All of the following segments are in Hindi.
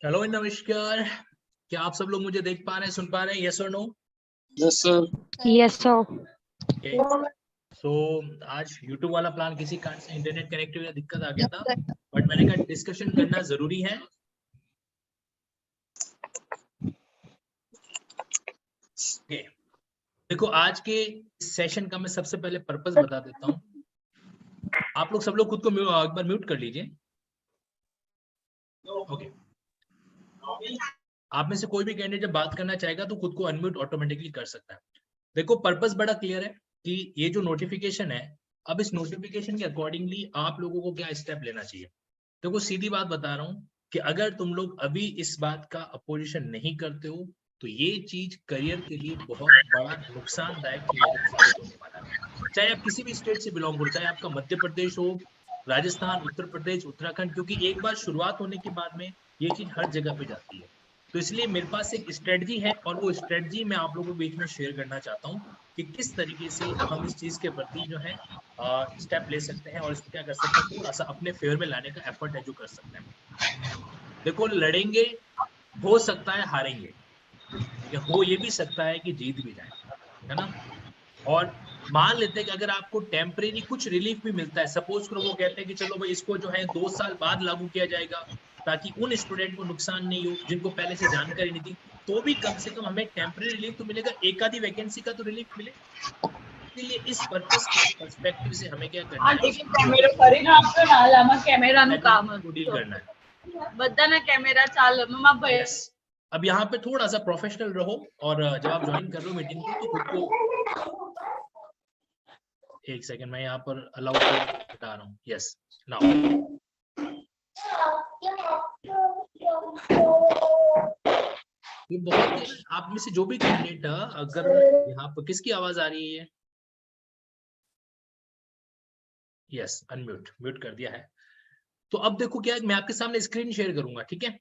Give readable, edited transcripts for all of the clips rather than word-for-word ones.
हेलो नमस्कार, क्या आप सब लोग मुझे देख पा रहे हैं, सुन पा रहे हैं? यस और no? Yes sir. Yes sir. So आज YouTube वाला प्लान किसी कारण से इंटरनेट कनेक्टिविटी में दिक्कत आ गया था, बट मैंने कहा डिस्कशन करना जरूरी है। Okay. देखो आज के सेशन का मैं सबसे पहले पर्पस बता देता हूँ। आप लोग सब लोग खुद को एक बार म्यूट कर लीजिए। ओके आप में से कोई भी कैंडिडेट जब बात करना चाहेगा तो खुद को अनम्यूट ऑटोमेटिकली कर सकता है। देखो पर्पस बड़ा क्लियर है कि ये जो नोटिफिकेशन है, अब इस नोटिफिकेशन के अकॉर्डिंगली आप लोगों को क्या स्टेप लेना चाहिए। देखो सीधी बात बता रहा हूँ कि अगर तुम लोग अभी इस बात का अपोजिशन नहीं करते हो तो ये चीज करियर के लिए बहुत बड़ा नुकसानदायक साबित होने वाला है। चाहे आप किसी भी स्टेट से बिलोंग करो, चाहे आपका मध्य प्रदेश हो, राजस्थान, उत्तर प्रदेश, उत्तराखंड, क्योंकि एक बार शुरुआत होने के बाद में ये चीज हर जगह पे जाती है। तो इसलिए मेरे पास एक स्ट्रेटजी है और वो स्ट्रेटजी मैं आप लोगों के बीच में शेयर करना चाहता हूँ कि किस तरीके से हम इस चीज के प्रति जो है स्टेप ले सकते हैं और इसको क्या कर सकते हैं, थोड़ा सा अपने फेवर में लाने का एफर्ट है जो कर सकते हैं। देखो लड़ेंगे, हो सकता है हारेंगे, या हो ये भी सकता है कि जीत भी जाए, है ना। और मान लेते हैं कि अगर आपको टेम्परेरी कुछ रिलीफ भी मिलता है, सपोज करो वो कहते हैं कि चलो भाई इसको जो है 2 साल बाद लागू किया जाएगा ताकि उन स्टूडेंट को नुकसान नहीं हो जिनको पहले से जानकारी नहीं थी, तो भी कम से कम हमें टेम्परेरी रिलीफ तो मिलेगा, एक आधी वैकेंसी का तो रिलीफ मिले। इसलिए इस पर्पस के पर्सपेक्टिव से हमें क्या करना है, डील करना है। बधाना कैमरा चालू मम्मा भाई। Yes. अब यहाँ पे थोड़ा सा प्रोफेशनल रहो और जब आप ज्वाइन कर रहे हो मीटिंग को तो खुद को एक सेकंड मैं यहाँ पर अलाउ बता रहा हूँ। यस नाउ ये बहुत आप में से जो भी कैंडिडेट अगर यहाँ पर किसकी आवाज आ रही है? यस अनम्यूट म्यूट कर दिया है। तो अब देखो क्या है, मैं आपके सामने स्क्रीन शेयर करूंगा, ठीक है,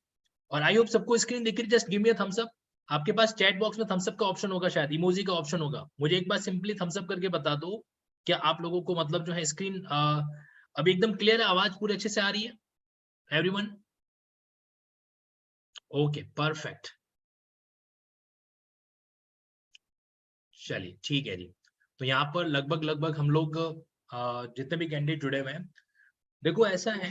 और आई होप सबको स्क्रीन दिख रही है। Just give me a thumbs up. आपके पास चैट बॉक्स में थम्स अप का ऑप्शन होगा, शायद इमोजी का ऑप्शन होगा। मुझे एक बार सिंपली थम्स अप करके बता दो क्या आप लोगों को मतलब जो है स्क्रीन अभी एकदम क्लियर है, आवाज पूरे अच्छे से आ रही है एवरीवन? ओके परफेक्ट, चलिए ठीक है जी। तो यहाँ पर लगभग हम लोग जितने भी कैंडिडेट जुड़े हुए हैं, देखो ऐसा है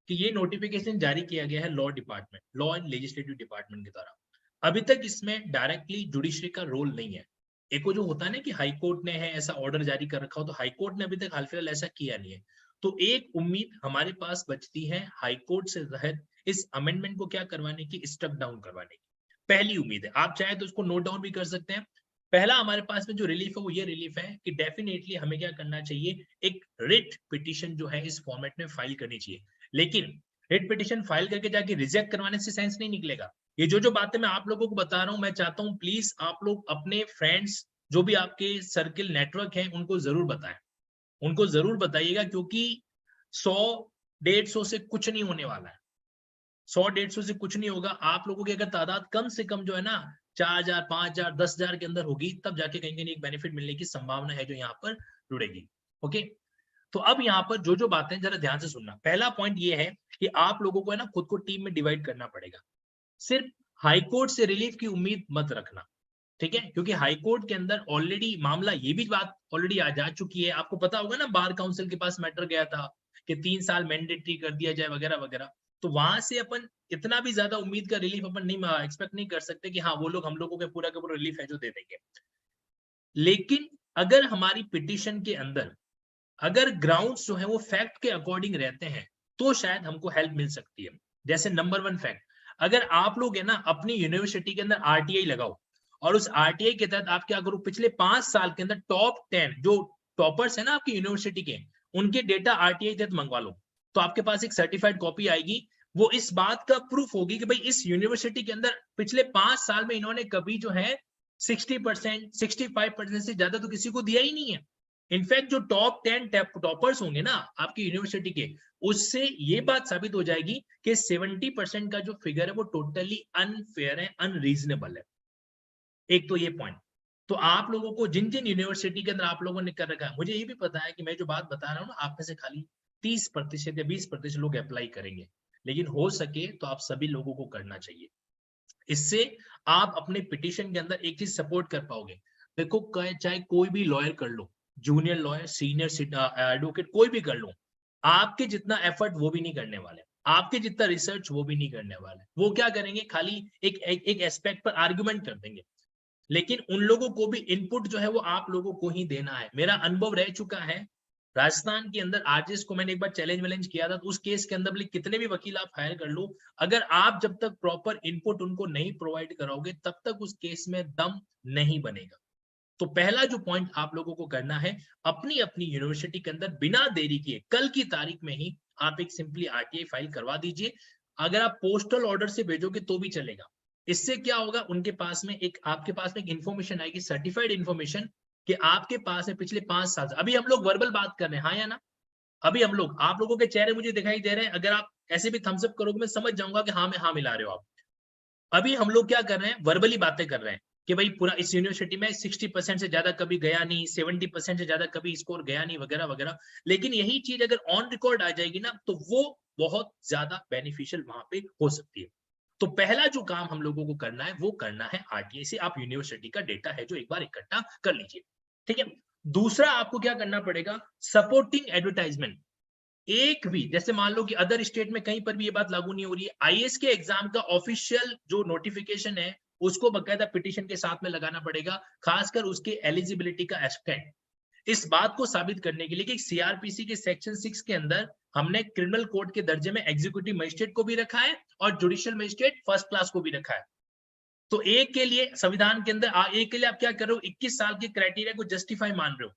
कि ये नोटिफिकेशन जारी किया गया है law department, law and legislative department के द्वारा। अभी तक इसमें डायरेक्टली जुडिशरी का रोल नहीं है। एक वो जो होता है ना कि हाई कोर्ट ने है ऐसा ऑर्डर जारी कर रखा हो, तो हाई कोर्ट ने अभी तक हाल फिलहाल ऐसा किया नहीं है। तो एक उम्मीद हमारे पास बचती है हाई कोर्ट से तहत इस अमेंडमेंट को क्या करवाने की, स्टक डाउन करवाने की। पहली उम्मीद है, आप चाहे तो उसको नोट डाउन भी कर सकते हैं। पहला हमारे पास में जो रिलीफ है वो ये रिलीफ है कि डेफिनेटली हमें क्या करना चाहिए, एक रिट पिटीशन जो है इस फॉर्मेट में फाइल करनी चाहिए। लेकिन रिट पिटीशन फाइल करके जाके रिजेक्ट करवाने से सेंस नहीं निकलेगा। ये जो बातें मैं आप लोगों को बता रहा हूं, मैं चाहता हूं प्लीज आप लोग अपने फ्रेंड्स जो भी आपके सर्किल नेटवर्क है उनको जरूर बताएं, उनको जरूर बताइएगा, क्योंकि 100-150 से कुछ नहीं होने वाला है। 100-150 से कुछ नहीं होगा। आप लोगों की अगर तादाद कम से कम जो है ना 4000, 5000, 10,000 के अंदर होगी, तब जाके कहीं एक बेनिफिट मिलने की संभावना है जो यहाँ पर जुड़ेगी। ओके, तो अब यहाँ पर जो बातें जरा ध्यान से सुनना। पहला पॉइंट ये है कि आप लोगों को है ना खुद को टीम में डिवाइड करना पड़ेगा। सिर्फ हाईकोर्ट से रिलीफ की उम्मीद मत रखना, ठीक है, क्योंकि हाईकोर्ट के अंदर ऑलरेडी मामला, ये भी बात ऑलरेडी आ जा चुकी है। आपको पता होगा ना, बार काउंसिल के पास मैटर गया था कि 3 साल मैंडेटरी कर दिया जाए वगैरह वगैरह। तो वहां से अपन इतना भी ज्यादा उम्मीद का रिलीफ अपन नहीं एक्सपेक्ट नहीं कर सकते कि हाँ वो लोग हम लोगों के पूरा का पूरा रिलीफ है जो दे देंगे। लेकिन अगर हमारी पिटीशन के अंदर अगर ग्राउंड्स जो है वो फैक्ट के अकॉर्डिंग रहते हैं तो शायद हमको हेल्प मिल सकती है। जैसे नंबर 1 फैक्ट, अगर आप लोग है ना अपनी यूनिवर्सिटी के अंदर आरटीआई लगाओ और उस आरटीआई के तहत आप क्या करो, पिछले 5 साल के अंदर टॉप 10 जो टॉपर्स है ना आपकी यूनिवर्सिटी के, उनके डेटा आरटीआई तहत मंगवा लो, तो आपके पास एक सर्टिफाइड कॉपी आएगी। वो इस बात का प्रूफ होगी कि भाई इस यूनिवर्सिटी के अंदर पिछले 5 साल में इन्होंने कभी जो है 60%, 65% से ज्यादा तो किसी को दिया ही नहीं है। इनफैक्ट जो टॉप 10 टॉपर्स होंगे ना आपकी यूनिवर्सिटी के, उससे ये बात साबित हो जाएगी कि 70% का जो फिगर है वो टोटली अनफेयर है, अनरीजनेबल है। एक तो ये पॉइंट। तो आप लोगों को जिन जिन यूनिवर्सिटी के अंदर आप लोगों ने कर रखा है, मुझे ये भी पता है कि मैं जो बात बता रहा हूँ ना, आप में से खाली 30% या 20% लोग अप्लाई करेंगे, लेकिन हो सके तो आप सभी लोगों को करना चाहिए। इससे आप अपने पिटीशन के अंदर एक चीज सपोर्ट कर पाओगे। देखो चाहे कोई भी लॉयर कर लो, जूनियर लॉयर, सीनियर एडवोकेट, कोई भी कर लो, आपके जितना एफर्ट वो भी नहीं करने वाले, आपके जितना रिसर्च वो भी नहीं करने वाले। वो क्या करेंगे, खाली एक एस्पेक्ट पर आर्गुमेंट कर देंगे, लेकिन उन लोगों को भी इनपुट जो है वो आप लोगों को ही देना है। मेरा अनुभव रह चुका है राजस्थान के अंदर, आरजेएस को मैंने एक बार चैलेंज किया था, तो उस केस के अंदर कितने भी वकील आप हायर कर लो, अगर आप जब तक प्रॉपर इनपुट उनको नहीं प्रोवाइड करोगे तब तक उस केस में दम नहीं बनेगा। तो पहला जो पॉइंट आप लोगों को करना है, अपनी अपनी यूनिवर्सिटी के अंदर बिना देरी किए कल की तारीख में ही आप एक सिंपली आरटीआई फाइल करवा दीजिए। अगर आप पोस्टल ऑर्डर से भेजोगे तो भी चलेगा। इससे क्या होगा, उनके पास में एक, आपके पास में एक इंफॉर्मेशन आएगी, सर्टिफाइड इंफॉर्मेशन, कि आपके पास में पिछले 5 साल से, अभी हम लोग वर्बल बात कर रहे हैं, हाँ या ना, अभी हम लोग, आप लोगों के चेहरे मुझे दिखाई दे रहे हैं, अगर आप ऐसे भी थम्स अप करोगे मैं समझ जाऊंगा कि हाँ में हाँ मिला रहे हो आप। अभी हम लोग क्या कर रहे हैं, वर्बली बातें कर रहे हैं कि भाई पूरा इस यूनिवर्सिटी में 60% से ज्यादा कभी गया नहीं, 70% से ज्यादा कभी स्कोर गया नहीं, वगैरह वगैरह। लेकिन यही चीज अगर ऑन रिकॉर्ड आ जाएगी ना, तो वो बहुत ज्यादा बेनिफिशियल वहां पे हो सकती है। तो पहला जो काम हम लोगों को करना है वो करना है आरटीआई से आप यूनिवर्सिटी का डेटा है जो एक बार इकट्ठा कर लीजिए, ठीक है। दूसरा आपको क्या करना पड़ेगा, सपोर्टिंग एडवर्टाइजमेंट। एक भी, जैसे मान लो कि अदर स्टेट में कहीं पर भी ये बात लागू नहीं हो रही है, आईएएस के एग्जाम का ऑफिशियल जो नोटिफिकेशन है उसको बकायदा पिटीशन के साथ में लगाना पड़ेगा, खासकर उसके एलिजिबिलिटी का एस्पेक्ट। इस बात को साबित करने के लिए कि सीआरपीसी के सेक्शन 6 के अंदर हमने क्रिमिनल कोर्ट के दर्जे में एग्जीक्यूटिव मजिस्ट्रेट को भी रखा है और जुडिशियल मजिस्ट्रेट फर्स्ट क्लास को भी रखा है। तो एक के लिए संविधान के अंदर एक के लिए आप क्या कर रहे हो, 21 साल के क्राइटेरिया को जस्टिफाई मान रहे हो,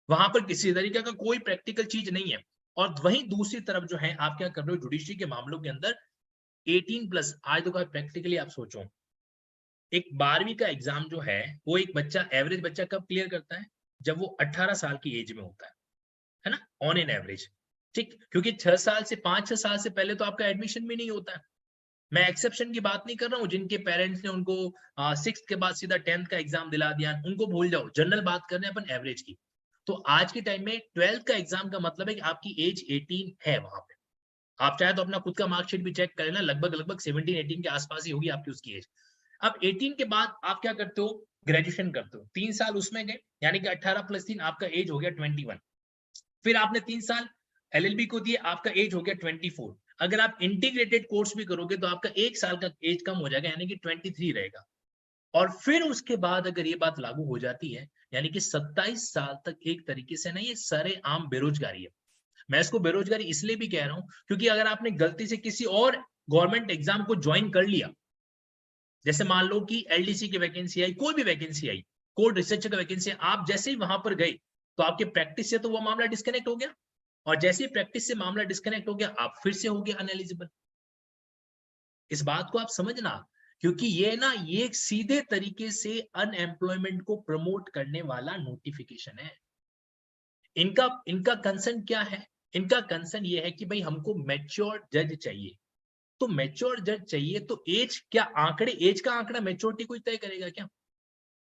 वहां पर किसी तरीके का कोई प्रैक्टिकल चीज नहीं है। और वहीं दूसरी तरफ जो है आप क्या कर रहे हो, जुडिशरी के मामलों के अंदर 18+, आज तो प्रैक्टिकली आप सोचो, एक 12वीं का एग्जाम जो है वो एक बच्चा, एवरेज बच्चा कब क्लियर करता है, जब वो 18 साल की एज में होता है ना, ऑन एन एवरेज, ठीक, क्योंकि 6 साल से 5-6 साल से पहले तो आपका एडमिशन भी नहीं होता है। मैं एक्सेप्शन की बात नहीं कर रहा हूँ, जिनके पेरेंट्स ने उनको 6th के बाद सीधा 10th का एग्जाम दिला दिया, उनको भूल जाओ, जनरल बात कर रहे हैं अपन एवरेज की। तो आज के टाइम में 12th का एग्जाम का मतलब है कि आपकी एज 18 है वहां पे। आप चाहे तो अपना खुद का मार्कशीट भी चेक करें ना, लगभग लगभग 17-18 के आसपास ही होगी आपकी उसकी एज। अब 18 के बाद आप क्या करते हो, ग्रेजुएशन करते हो, 3 साल उसमें गए, यानी कि 18+3 आपका एज हो गया 21। फिर आपने 3 साल एलएलबी को दिए, आपका एज हो गया 24। अगर आप इंटीग्रेटेड कोर्स भी करोगे तो आपका 1 साल का एज कम हो जाएगा, यानी कि 23 रहेगा। और फिर उसके बाद अगर ये बात लागू हो जाती है, यानी कि 27 साल तक एक तरीके से ना ये सरेआम बेरोजगारी है। मैं इसको बेरोजगारी इसलिए भी कह रहा हूं क्योंकि अगर आपने गलती से किसी और गवर्नमेंट एग्जाम को ज्वाइन कर लिया, जैसे मान लो कि एलडीसी की वैकेंसी आई, कोई भी वैकेंसी आई, कोर्ट रिसर्चर का वैकेंसी, आप जैसे ही वहां पर गए तो आपके प्रैक्टिस से तो वो मामला डिस्कनेक्ट हो गया, और जैसे ही प्रैक्टिस से मामला डिस्कनेक्ट हो गया आप फिर से हो गए अनएलिजिबल। इस बात को आप समझना, क्योंकि ये एक सीधे तरीके से अनएम्प्लॉयमेंट को प्रमोट करने वाला नोटिफिकेशन है। इनका इनका कंसर्न क्या है, इनका कंसर्न ये है कि भाई हमको मैच्योर जज चाहिए। तो मैच्योर जज चाहिए तो एज, क्या आंकड़े, एज का आंकड़ा मैच्योरिटी को तय करेगा क्या?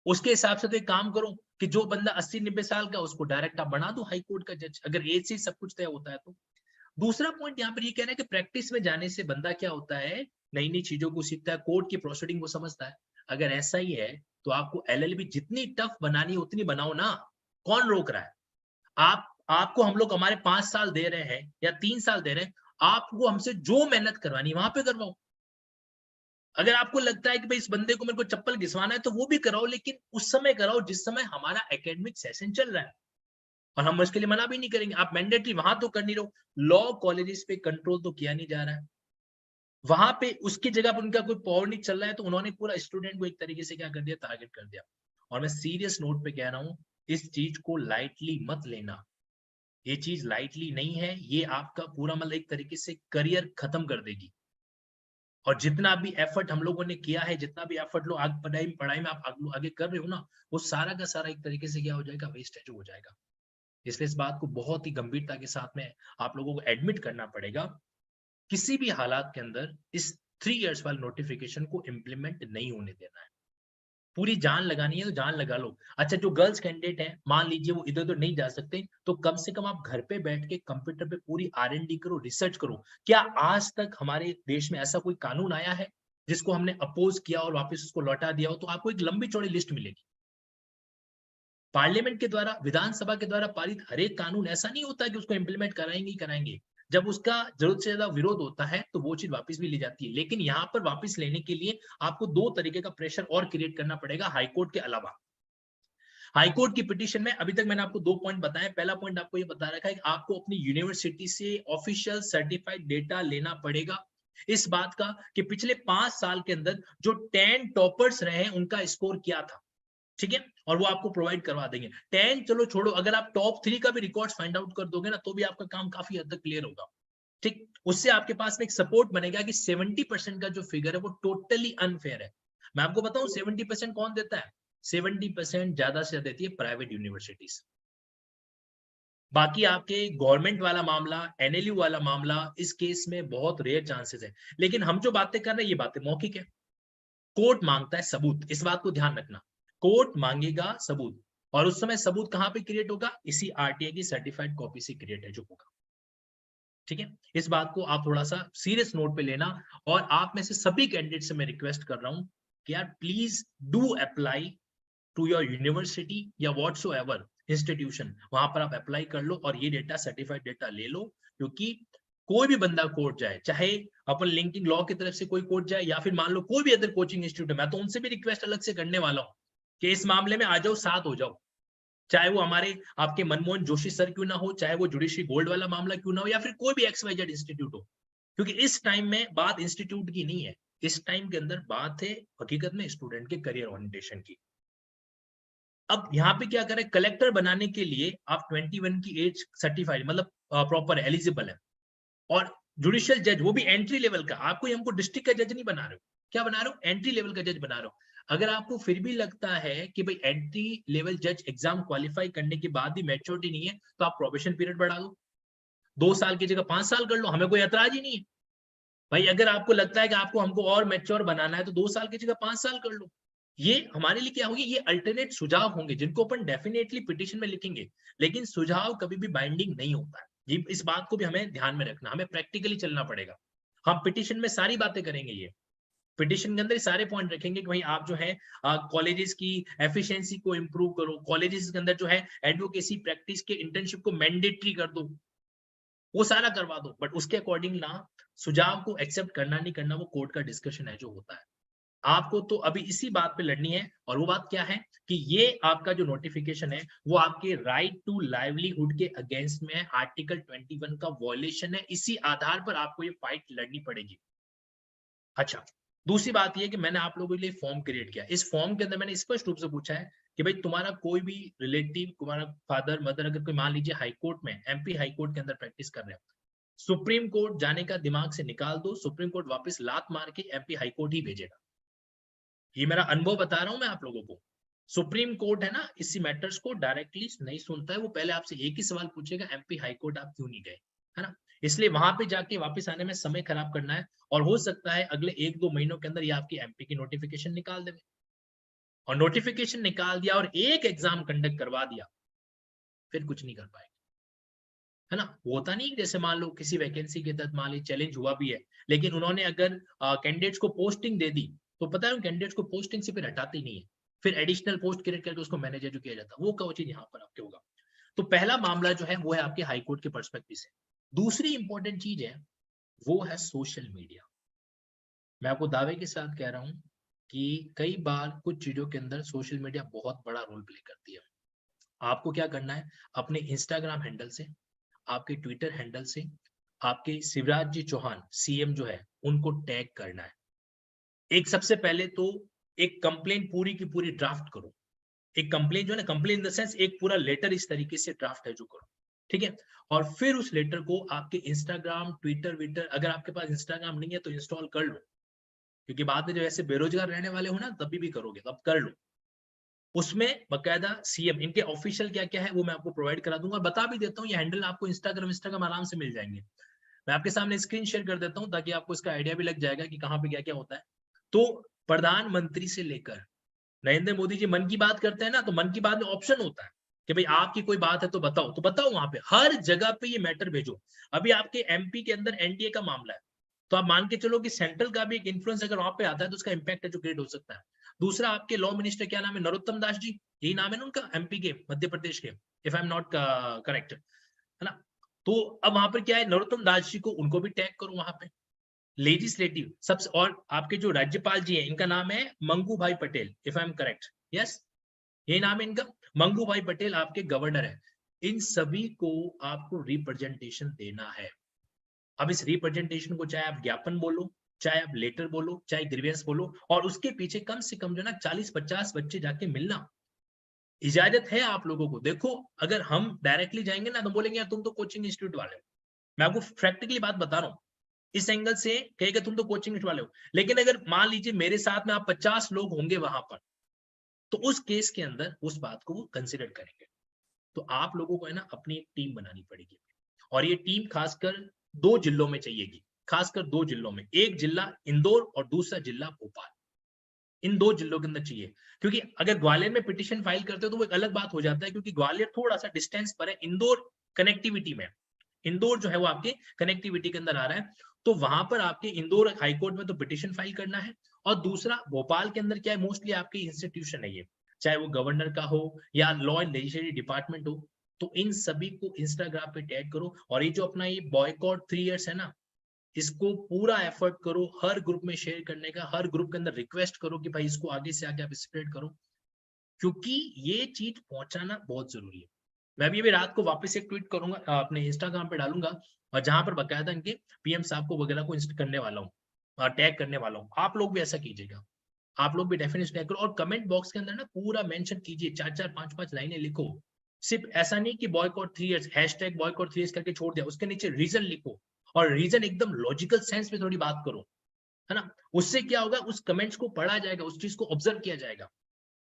उसके हिसाब से तो एक काम करो कि जो बंदा 80-90 साल का उसको डायरेक्ट आप बना दो हाई कोर्ट का जज, अगर एज से सब कुछ तय होता है तो। दूसरा पॉइंट यहाँ पर ये कहना है कि प्रैक्टिस में जाने से बंदा क्या होता है, नई नई चीजों को सीखता है, कोर्ट की प्रोसीडिंग को समझता है। अगर ऐसा ही है तो आपको एलएलबी जितनी टफ बनानी है उतनी बनाओ ना, कौन रोक रहा है? आपको हम लोग हमारे 5 साल दे रहे हैं या 3 साल दे रहे हैं, आपको हमसे जो मेहनत करवानी वहां पे करवाओ। अगर आपको लगता है कि भाई इस बंदे को मेरे को चप्पल घिसवाना है तो वो भी कराओ, लेकिन उस समय कराओ जिस समय हमारा एकेडमिक सेशन चल रहा है, और हम उसके लिए मना भी नहीं करेंगे। आप मैंडेटरी वहां तो कर नहीं रहो, लॉ कॉलेजेस पे कंट्रोल तो किया नहीं जा रहा है, वहां पे उसकी जगह पर उनका कोई पावर नहीं चल रहा है, तो उन्होंने पूरा स्टूडेंट को एक तरीके से क्या कर दिया, टारगेट कर दिया। और मैं सीरियस नोट पे कह रहा हूं, इस चीज को लाइटली मत लेना, ये चीज लाइटली नहीं है, ये आपका पूरा मतलब एक तरीके से करियर खत्म कर देगी। और जितना भी एफर्ट हम लोगों ने किया है, जितना भी एफर्ट लो आगे पढ़ाई पढ़ाई में आप आगे कर रहे हो ना, वो सारा का सारा एक तरीके से क्या हो जाएगा, वेस्टेज हो जाएगा। इसलिए इस बात को बहुत ही गंभीरता के साथ में आप लोगों को एडमिट करना पड़ेगा, किसी भी हालात के अंदर इस 3 इयर्स वाले नोटिफिकेशन को इंप्लीमेंट नहीं होने देना है। पूरी जान लगानी है तो जान लगा लो। अच्छा, जो गर्ल्स कैंडिडेट है, मान लीजिए वो इधर उधर नहीं जा सकते, तो कम से कम आप घर पे बैठ के कंप्यूटर पे पूरी R&D करो, रिसर्च करो। क्या आज तक हमारे देश में ऐसा कोई कानून आया है जिसको हमने अपोज किया और वापस उसको लौटा दिया हो? तो आपको एक लंबी चौड़ी लिस्ट मिलेगी। पार्लियामेंट के द्वारा, विधानसभा के द्वारा पारित हर एक कानून ऐसा नहीं होता कि उसको इम्प्लीमेंट कराएंगे ही कराएंगे। जब उसका जरूरत से ज्यादा विरोध होता है तो वो चीज वापस भी ली जाती है। लेकिन यहाँ पर वापस लेने के लिए आपको दो तरीके का प्रेशर और क्रिएट करना पड़ेगा हाईकोर्ट के अलावा। हाईकोर्ट की पिटीशन में अभी तक मैंने आपको दो पॉइंट बताए। पहला पॉइंट आपको ये बता रखा है कि आपको अपनी यूनिवर्सिटी से ऑफिशियल सर्टिफाइड डेटा लेना पड़ेगा इस बात का कि पिछले 5 साल के अंदर जो 10 टॉपर्स रहे उनका स्कोर क्या था। ठीक है, और वो आपको प्रोवाइड करवा देंगे। 10 चलो छोड़ो, अगर आप टॉप 3 का भी रिकॉर्ड फाइंड आउट कर दोगे ना, तो भी आपका काम काफी हद तक क्लियर होगा। ठीक, उससे आपके पास में एक सपोर्ट बनेगा कि 70% का जो फिगर है वो टोटली अनफेयर है। मैं आपको बताऊं 70% कौन देता है? 70% ज्यादा से ज्यादा देती है प्राइवेट यूनिवर्सिटीज। बाकी आपके गवर्नमेंट वाला मामला, NLU वाला मामला, इस केस में बहुत रेयर चांसेस है। लेकिन हम जो बातें कर रहे हैं ये बातें मौखिक है। कोर्ट मांगता है सबूत, इस बात को ध्यान रखना। कोर्ट मांगेगा सबूत, और उस समय सबूत कहां पे क्रिएट होगा? इसी RTI की सर्टिफाइड कॉपी से क्रिएट है जो होगा। ठीक है, इस बात को आप थोड़ा सा सीरियस नोट पे लेना। और आप में से सभी कैंडिडेट से मैं रिक्वेस्ट कर रहा हूं कि यार please do apply to your university या व्हाटसोएवर इंस्टीट्यूशन, वहां पर आप अप्लाई कर लो और ये डेटा, सर्टिफाइड डेटा ले लो। क्योंकि कोई भी बंदा कोर्ट जाए, चाहे अपन लिंकिंग लॉ की तरफ से कोई कोर्ट जाए या फिर मान लो कोई भी अदर कोचिंग इंस्टीट्यूट है, मैं तो उनसे भी रिक्वेस्ट अलग से करने वाला हूँ कि इस मामले में आ जाओ, साथ हो जाओ। चाहे वो हमारे आपके मनमोहन जोशी सर क्यों ना हो, चाहे वो जुडिशरी गोल्ड वाला मामला क्यों ना हो, या फिर कोई भी XYZ इंस्टीट्यूट हो। क्योंकि इस टाइम में बात इंस्टीट्यूट की नहीं है, इस टाइम के अंदर बात है हकीकत में स्टूडेंट के करियर ओरिएंटेशन की। अब यहाँ पे क्या करें, कलेक्टर बनाने के लिए आप 21 की एज सर्टिफाइड, मतलब प्रॉपर एलिजिबल है। और जुडिशियल जज वो भी एंट्री लेवल का, आपको हमको डिस्ट्रिक्ट का जज नहीं बना रहे हो, क्या बना रहे हो? एंट्री लेवल का जज बना रहे हो। अगर आपको फिर भी लगता है कि भाई एंट्री लेवल जज एग्जाम क्वालिफाई करने के बाद भी मैच्योरिटी नहीं है, तो आप प्रोबेशन पीरियड बढ़ा दो, 2 साल की जगह 5 साल कर लो, हमें कोई एतराज ही नहीं है। भाई अगर आपको लगता है कि आपको हमको और मैच्योर बनाना है तो 2 साल की जगह 5 साल कर लो। ये हमारे लिए क्या होगी, ये अल्टरनेट सुझाव होंगे जिनको अपन डेफिनेटली पिटीशन में लिखेंगे। लेकिन सुझाव कभी भी बाइंडिंग नहीं होता है, ये इस बात को भी हमें ध्यान में रखना, हमें प्रैक्टिकली चलना पड़ेगा। हम पिटीशन में सारी बातें करेंगे, ये पिटीशन के अंदर सारे पॉइंट रखेंगे कि भाई आप जो है कॉलेजेस की एफिशिएंसी को इंप्रूव करो, कॉलेजेस के अंदर जो है एडवोकेसी प्रैक्टिस के इंटर्नशिप को मैंडेटरी कर दो, वो सारा करवा दो। बट उसके अकॉर्डिंग ना, सुझाव को एक्सेप्ट करना नहीं करना वो कोर्ट का डिस्कशन है जो होता है। आपको तो अभी इसी बात पे लड़नी है, और वो बात क्या है कि ये आपका जो नोटिफिकेशन है वो आपके राइट टू लाइवलीहुड के अगेंस्ट में है, आर्टिकल 21 का वॉयलेशन है। इसी आधार पर आपको ये फाइट लड़नी पड़ेगी। अच्छा, दूसरी बात ये कि मैंने आप लोगों के लिए फॉर्म क्रिएट किया। इस फॉर्म के अंदर मैंने स्पष्ट रूप से पूछा है कि भाई तुम्हारा कोई भी रिलेटिव, तुम्हारा फादर मदर, अगर कोई मान लीजिए हाईकोर्ट में, MP हाईकोर्ट के अंदर प्रैक्टिस कर रहे हैं, सुप्रीम कोर्ट जाने का दिमाग से निकाल दो, सुप्रीम कोर्ट वापस लात मार के MP हाईकोर्ट ही भेजेगा। ये मेरा अनुभव बता रहा हूं मैं आप लोगों को। सुप्रीम कोर्ट है ना, इसी मैटर्स को डायरेक्टली नहीं सुनता है, वो पहले आपसे एक ही सवाल पूछेगा, MP हाईकोर्ट आप क्यों नहीं गए, है ना? इसलिए वहां पे जाके वापस आने में समय खराब करना है, और हो सकता है अगले 1-2 महीनों के अंदर ये आपकी MP की नोटिफिकेशन निकाल देवे। और नोटिफिकेशन निकाल दिया और एक एग्जाम कंडक्ट करवा दिया, फिर कुछ नहीं कर पाएगा, है ना? होता नहीं, जैसे मान लो किसी वैकेंसी के तहत मान ली चैलेंज हुआ भी है, लेकिन उन्होंने अगर कैंडिडेट्स को पोस्टिंग दे दी, तो पता है उन कैंडिडेट्स को पोस्टिंग से फिर हटाते ही नहीं है, फिर एडिशनल पोस्ट क्रिएट करके उसको मैनेजर जो किया जाता है, वो चीज यहाँ पर आपके होगा। तो पहला मामला जो है वो है आपके हाईकोर्ट के पर्सपेक्टिव से। दूसरी इंपॉर्टेंट चीज है वो है सोशल मीडिया। मैं आपको दावे के साथ कह रहा हूं कि कई बार कुछ चीजों के अंदर सोशल मीडिया बहुत बड़ा रोल प्ले करती है। आपको क्या करना है, अपने इंस्टाग्राम हैंडल से, आपके ट्विटर हैंडल से, आपके शिवराज जी चौहान CM जो है उनको टैग करना है। एक सबसे पहले तो एक कंप्लेंट पूरी की पूरी ड्राफ्ट करो। एक कंप्लेंट जो है ना, कंप्लेंट इन द सेंस एक पूरा लेटर इस तरीके से ड्राफ्ट है जो करो, ठीक है? और फिर उस लेटर को आपके इंस्टाग्राम, ट्विटर विटर, अगर आपके पास इंस्टाग्राम नहीं है तो इंस्टॉल कर लो, क्योंकि बाद में जब ऐसे बेरोजगार रहने वाले हो ना तभी भी करोगे, तब कर लो। उसमें बकायदा CM इनके ऑफिशियल क्या क्या है वो मैं आपको प्रोवाइड करा दूंगा, और बता भी देता हूँ ये हैंडल आपको इंस्टाग्राम आराम से मिल जाएंगे। मैं आपके सामने स्क्रीन शेयर कर देता हूं ताकि आपको इसका आइडिया भी लग जाएगा कि कहाँ पे क्या क्या होता है। तो प्रधानमंत्री से लेकर नरेंद्र मोदी जी मन की बात करते हैं ना, तो मन की बात में ऑप्शन होता है कि भाई आपकी कोई बात है तो बताओ वहां पे हर जगह पे ये मैटर भेजो। अभी आपके एमपी के अंदर एनडीए का मामला है, तो आप मान के चलो कि सेंट्रल का भी एक इन्फ्लुएंस अगर वहां पे आता है तो उसका इंपैक्ट है जो क्रिएट हो सकता है। दूसरा, आपके लॉ मिनिस्टर क्या नाम है, नरोत्तम दास जी, यही नाम है ना उनका, एमपी के, मध्य प्रदेश के, if I am not correct, है ना। तो अब वहां पर क्या है, नरोत्तम दास जी को, उनको भी टैग करो वहां पे। लेजिस्लेटिव सबसे, और आपके जो राज्यपाल जी हैं इनका नाम है मंगू भाई Patel, if I am correct, yes, यही नाम है इनका, मंगू भाई पटेल आपके गवर्नर है। इन सभी को आपको रिप्रेजेंटेशन देना है। अब इस रिप्रेजेंटेशन को चाहे आप ज्ञापन बोलो, चाहे आप लेटर बोलो, चाहे ग्रीवेंस बोलो, और उसके पीछे कम से कम जो ना 40-50 बच्चे जाके मिलना, इजाजत है आप लोगों को। देखो अगर हम डायरेक्टली जाएंगे ना तो बोलेंगे यार तुम तो कोचिंग इंस्टीट्यूट वाले हो, मैं आपको प्रैक्टिकली बात बता रहा हूँ, इस एंगल से कहेगा तुम तो कोचिंग इंस्टीट्यूट वाले हो। लेकिन अगर मान लीजिए मेरे साथ में आप 50 लोग होंगे वहां पर, तो उस केस के अंदर उस बात को वो कंसिडर करेंगे। तो आप लोगों को है ना अपनी एक टीम बनानी पड़ेगी, और ये टीम खासकर 2 जिलों में चाहिएगी, खासकर 2 जिलों में, एक जिला इंदौर और दूसरा जिला भोपाल, इन 2 जिलों के अंदर चाहिए। क्योंकि अगर ग्वालियर में पिटीशन फाइल करते हो तो वो एक अलग बात हो जाता है, क्योंकि ग्वालियर थोड़ा सा डिस्टेंस पर है, इंदौर कनेक्टिविटी में, इंदौर जो है वो आपके कनेक्टिविटी के अंदर आ रहा है, तो वहां पर आपके इंदौर हाईकोर्ट में तो पिटीशन फाइल करना है। और दूसरा भोपाल के अंदर क्या है, मोस्टली आपके इंस्टीट्यूशन है ये, चाहे वो गवर्नर का हो या लॉ एंड लेजिस्लेटिव डिपार्टमेंट हो, तो इन सभी को इंस्टाग्राम पे टैग करो। और ये जो अपना ये बॉयकॉट 3 इयर्स है ना, इसको पूरा एफर्ट करो हर ग्रुप में शेयर करने का, हर ग्रुप के अंदर रिक्वेस्ट करो कि भाई इसको आगे से आगे आप स्प्रेड करो, क्योंकि ये चीज पहुंचाना बहुत जरूरी है। मैं भी अभी रात को वापस एक ट्वीट करूंगा, अपने इंस्टाग्राम पे डालूंगा, और जहां पर बकायदा इनके पीएम साहब को वगैरह को करने वाला हूँ, टैग करने वाला हूँ। आप लोग भी ऐसा कीजिएगा, आप लोग भी डेफिनेटली टैग करो, और कमेंट बॉक्स के अंदर ना पूरा मेंशन कीजिए, 4-4 5-5 लाइनें लिखो। सिर्फ ऐसा नहीं कि boycott 3 years, hashtag boycott 3 years करके छोड़ दिया, उसके नीचे रीजन लिखो, और रीजन एकदम लॉजिकल सेंस में थोड़ी बात करो, है ना। उससे क्या होगा, उस कमेंट्स को पढ़ा जाएगा, उस चीज को ऑब्जर्व किया जाएगा।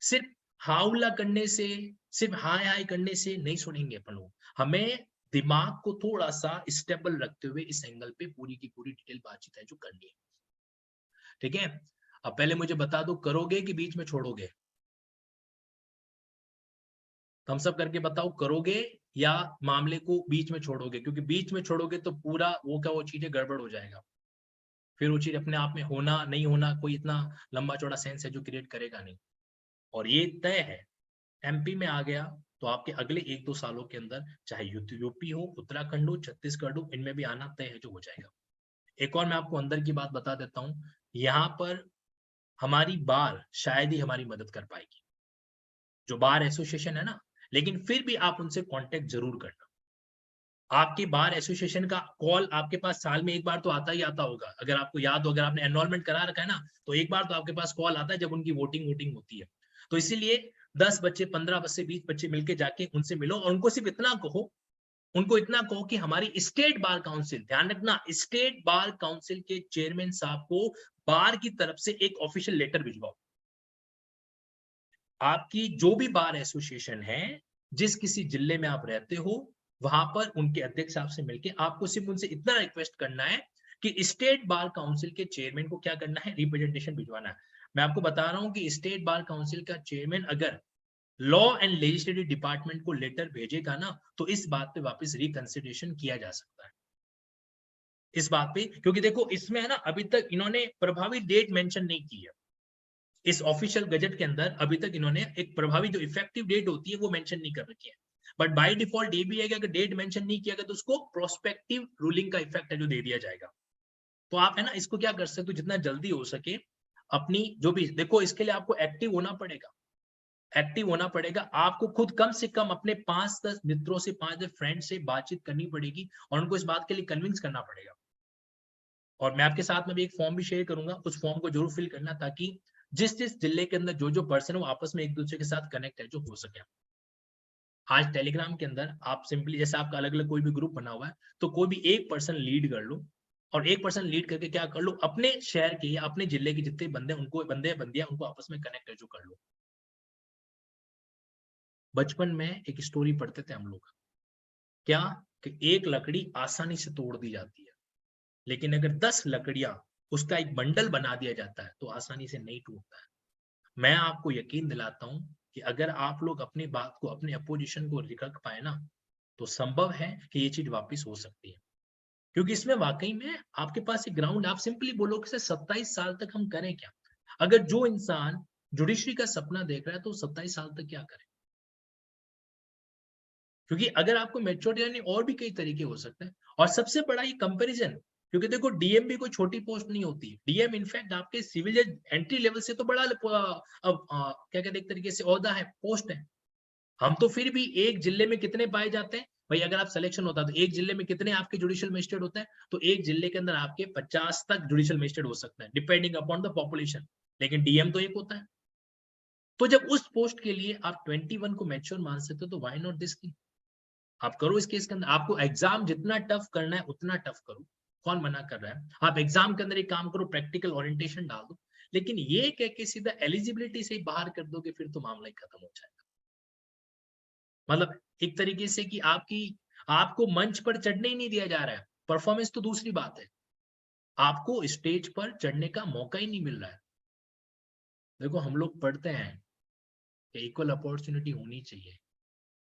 सिर्फ हाउला करने से, सिर्फ हाय हाय करने से नहीं सुनेंगे अपन लोग, हमें दिमाग को थोड़ा सा स्टेबल रखते हुए इस एंगल पे पूरी की पूरी डिटेल बातचीत है जो करनी है, ठीक है। अब पहले मुझे बता दो, करोगे कि बीच में छोड़ोगे, थम्स अप करके बताओ, करोगे या मामले को बीच में छोड़ोगे, क्योंकि बीच में छोड़ोगे तो पूरा वो क्या, वो चीजें गड़बड़ हो जाएगा, फिर वो चीज अपने आप में होना नहीं होना कोई इतना लंबा चौड़ा सेंस है जो क्रिएट करेगा नहीं। और ये तय है, एमपी में आ गया तो आपके अगले 1-2 सालों के अंदर चाहे यूपी हो, उत्तराखंड हो, छत्तीसगढ़ हो, इनमें भी आना तय है जो हो जाएगा। एक और मैं आपको अंदर की बात बता देता हूँ, यहाँ पर हमारी बार शायद ही हमारी मदद कर पाएगी, जो बार एसोसिएशन है ना, लेकिन फिर भी आप उनसे कांटेक्ट जरूर करना। आपके बार एसोसिएशन का कॉल आपके पास साल में एक बार तो आता ही आता होगा, अगर आपको याद हो, अगर आपने एनरोलमेंट करा रखा है ना, तो एक बार तो आपके पास कॉल आता है जब उनकी वोटिंग होती है। तो इसीलिए 10 बच्चे, 15 बच्चे, 20 बच्चे मिलके जाके उनसे मिलो, और उनको सिर्फ इतना कहो, उनको इतना कहो कि हमारी स्टेट बार काउंसिल, ध्यान रखना, स्टेट बार काउंसिल के चेयरमैन साहब को बार की तरफ से एक ऑफिशियल लेटर भिजवाओ। आपकी जो भी बार एसोसिएशन है, जिस किसी जिले में आप रहते हो, वहां पर उनके अध्यक्ष साहब से मिलके आपको सिर्फ उनसे इतना रिक्वेस्ट करना है कि स्टेट बार काउंसिल के चेयरमैन को क्या करना है, रिप्रेजेंटेशन भिजवाना है। मैं आपको बता रहा हूं कि स्टेट बार काउंसिल का चेयरमैन अगर लॉ एंड लेजिस्लेटिव डिपार्टमेंट को लेटर भेजेगा ना, तो इस बात पे वापस रिकंसिडरेशन किया जा सकता है, इस बात पे, क्योंकि देखो इसमें है ना, अभी तक इन्होंने प्रभावी डेट मेंशन नहीं की है, इस ऑफिशियल गजट के अंदर अभी तक इन्होंने एक प्रभावी जो इफेक्टिव डेट होती है वो मेंशन नहीं कर रखी है। बट बाय डिफॉल्ट ये भी है कि अगर डेट मेंशन नहीं किया गया तो उसको प्रोस्पेक्टिव रूलिंग का इफेक्ट है जो दे दिया जाएगा। तो आप है ना इसको क्या कर सकते हो, जितना जल्दी हो सके अपनी जो भी, देखो इसके लिए आपको एक्टिव होना पड़ेगा, एक्टिव होना पड़ेगा आपको खुद, कम से कम अपने 5-10 मित्रों से, 5-10 फ्रेंड से बातचीत करनी पड़ेगी, और उनको इस बात के लिए कन्विंस करना पड़ेगा। और मैं आपके साथ में भी एक फॉर्म भी शेयर करूंगा, उस फॉर्म को जरूर फिल करना, ताकि जिस जिस जिले के अंदर जो जो पर्सन है वो आपस में एक दूसरे के साथ कनेक्ट है जो हो सके। आज टेलीग्राम के अंदर आप सिंपली, जैसे आपका अलग अलग कोई भी ग्रुप बना हुआ है, तो कोई भी एक पर्सन लीड कर लो, और एक पर्सन लीड करके क्या कर लो, अपने शहर के या अपने जिले के जितने बंदे, उनको बंदे बंदियां उनको आपस में कनेक्ट है जो कर लो। बचपन में एक स्टोरी पढ़ते थे हम लोग, क्या, कि एक लकड़ी आसानी से तोड़ दी जाती है, लेकिन अगर 10 लकड़ियां, उसका एक बंडल बना दिया जाता है तो आसानी से नहीं टूटता है। मैं आपको यकीन दिलाता हूं कि अगर आप लोग अपनी बात को, अपने अपोजिशन को रख पाए ना, तो संभव है कि ये चीज वापस हो सकती है। क्योंकि इसमें वाकई में आपके पास एक ग्राउंड, आप सिंपली बोलो कि 27 साल तक हम करें क्या? अगर जो इंसान जुडिशरी का सपना देख रहा है तो 27 साल तक क्या करे? क्योंकि अगर आपको मैच्योरिटी, यानी और भी कई तरीके हो सकते हैं। और सबसे बड़ा ये कंपैरिजन, क्योंकि देखो डीएम भी कोई छोटी पोस्ट नहीं होती। डीएम इनफैक्ट आपके सिविल जज एंट्री लेवल से तो बड़ा क्या कहते हैं, एक तरीके से ओहदा है, पोस्ट है। हम तो फिर भी एक जिले में कितने पाए जाते हैं भाई? अगर आप सिलेक्शन होता तो एक जिले में कितने आपके जुडिशियल मजिस्ट्रेट होते हैं? तो एक जिले के अंदर आपके 50 तक जुडिशियल मजिस्ट्रेट हो सकते हैं, डिपेंडिंग अपॉन द पॉपुलेशन। लेकिन डीएम तो एक होता है। तो जब उस पोस्ट के लिए आप 21 को मैच्योर मान सकते हो, तो व्हाई नॉट दिस थिंग? आप करो इस केस के अंदर। आपको एग्जाम जितना टफ करना है उतना टफ करो, कौन मना कर रहा है? आप एग्जाम के अंदर एक काम करो, प्रैक्टिकल ओरिएंटेशन डाल दो। लेकिन ये कह के सीधा एलिजिबिलिटी से ही बाहर कर दोगे, फिर तो मामला ही खत्म हो जाएगा। मतलब एक तरीके से कि आपको मंच पर चढ़ने ही नहीं दिया जा रहा है। परफॉर्मेंस तो दूसरी बात है, आपको स्टेज पर चढ़ने का मौका ही नहीं मिल रहा है। देखो हम लोग पढ़ते हैं कि इक्वल अपॉर्चुनिटी होनी चाहिए,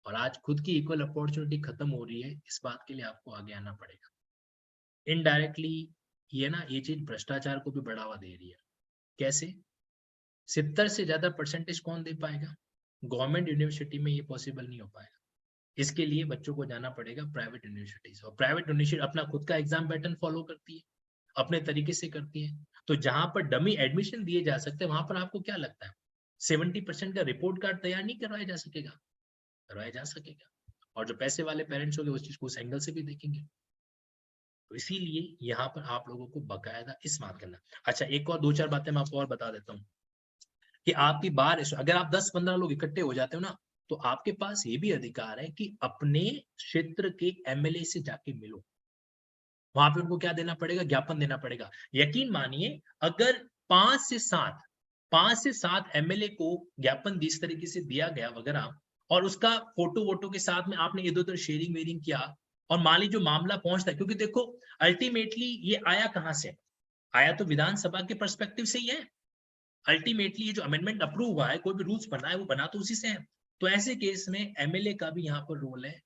और आज खुद की इक्वल अपॉर्चुनिटी खत्म हो रही है। इस बात के लिए आपको आगे आना पड़ेगा। इनडायरेक्टली ये ना, ये चीज भ्रष्टाचार को भी बढ़ावा दे रही है। कैसे? 70 से ज्यादा परसेंटेज कौन दे पाएगा? गवर्नमेंट यूनिवर्सिटी में ये पॉसिबल नहीं हो पाएगा। इसके लिए बच्चों को जाना पड़ेगा प्राइवेट यूनिवर्सिटीज, और प्राइवेट यूनिवर्सिटी अपना खुद का एग्जाम पैटर्न फॉलो करती है, अपने तरीके से करती है। तो जहां पर डमी एडमिशन दिए जा सकते हैं, वहां पर आपको क्या लगता है 70% का रिपोर्ट कार्ड तैयार नहीं करवाया जा सकेगा? करवाया जा सकेगा। और जो पैसे वाले पेरेंट्स होंगे उस चीज को उस एंगल से भी देखेंगे। तो इसीलिए यहाँ पर आप लोगों को बकायदा इस बात करना। अच्छा, एक और दो चार बातें मैं आपको और बता देता हूँ कि आपकी बार, अगर आप 10-15 लोग इकट्ठे हो जाते हो ना, तो आपके पास ये भी अधिकार है कि अपने क्षेत्र के एमएलए से जाके मिलो। वहां पे उनको क्या देना पड़ेगा? ज्ञापन देना पड़ेगा। यकीन मानिए, अगर 5 से 7 एमएलए को ज्ञापन जिस तरीके से दिया गया वगैरह, और उसका फोटो वोटो के साथ में आपने इधर उधर शेयरिंग वेयरिंग किया, और मान लीजिए जो मामला पहुंचता है, क्योंकि देखो अल्टीमेटली ये आया कहां से? आया तो विधानसभा के पर्सपेक्टिव से ही है। अल्टीमेटली ये जो अमेंडमेंट अप्रूव हुआ है, कोई भी रूल्स बना है, वो बना तो उसी से है। तो ऐसे केस में एमएलए का भी यहाँ पर रोल है।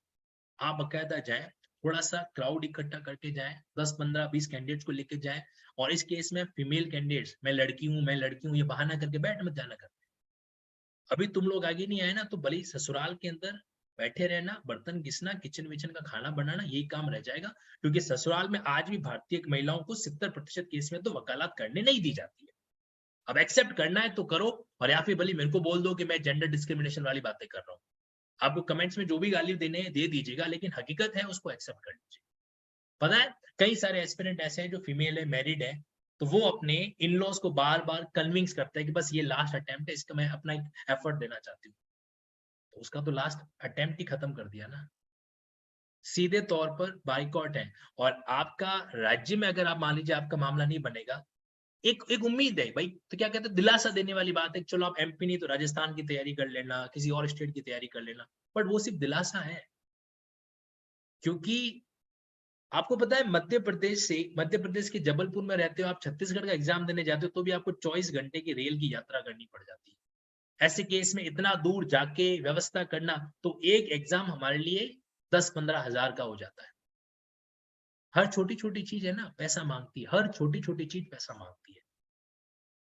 आप बकायदा जाए, थोड़ा सा क्राउड इकट्ठा करके जाए, 10-15-20 कैंडिडेट्स को लेके जाए। और इस केस में फीमेल कैंडिडेट्स, मैं लड़की हूँ, ये बहाना करके बैठ मत जाना कर। अभी तुम लोग आगे नहीं आए ना, तो भले ससुराल के अंदर बैठे रहना, बर्तन घिसना, किचन विचन का खाना बनाना, यही काम रह जाएगा। क्योंकि ससुराल में आज भी भारतीय महिलाओं को 70% केस में तो वकालत करने नहीं दी जाती है। अब एक्सेप्ट करना है तो करो, और या फिर भले मेरे को बोल दो कि मैं जेंडर डिस्क्रिमिनेशन वाली बातें कर रहा हूँ। आपको कमेंट्स में जो भी गाली देने हैं दे दीजिएगा, लेकिन हकीकत है उसको एक्सेप्ट कर लीजिए। पता है कई सारे एस्पिरेंट ऐसे हैं जो फीमेल है, मैरिड है, तो वो अपने इन लॉज को बार बार कन्विंस करता है कि बस ये लास्ट अटेम्प्ट है, इसका मैं अपना एक एफर्ट देना चाहती हूँ। तो उसका तो लास्ट अटेम्प्ट ही खत्म कर दिया ना। सीधे तौर पर बाइकॉट है। और आपका राज्य में अगर आप मान लीजिए आपका मामला नहीं बनेगा, एक एक उम्मीद है भाई, तो क्या कहते हैं, दिलासा देने वाली बात है, चलो आप एमपी नहीं तो राजस्थान की तैयारी कर लेना, किसी और स्टेट की तैयारी कर लेना। बट वो सिर्फ दिलासा है। क्योंकि आपको पता है मध्य प्रदेश के जबलपुर में रहते हो, आप छत्तीसगढ़ का एग्जाम देने जाते हो, तो भी आपको 24 घंटे की रेल की यात्रा करनी पड़ जाती है। ऐसे केस में इतना दूर जाके व्यवस्था करना, तो एक एग्जाम हमारे लिए 10-15 हजार का हो जाता है। हर छोटी छोटी चीज है ना पैसा मांगती है, हर छोटी छोटी चीज पैसा मांगती है।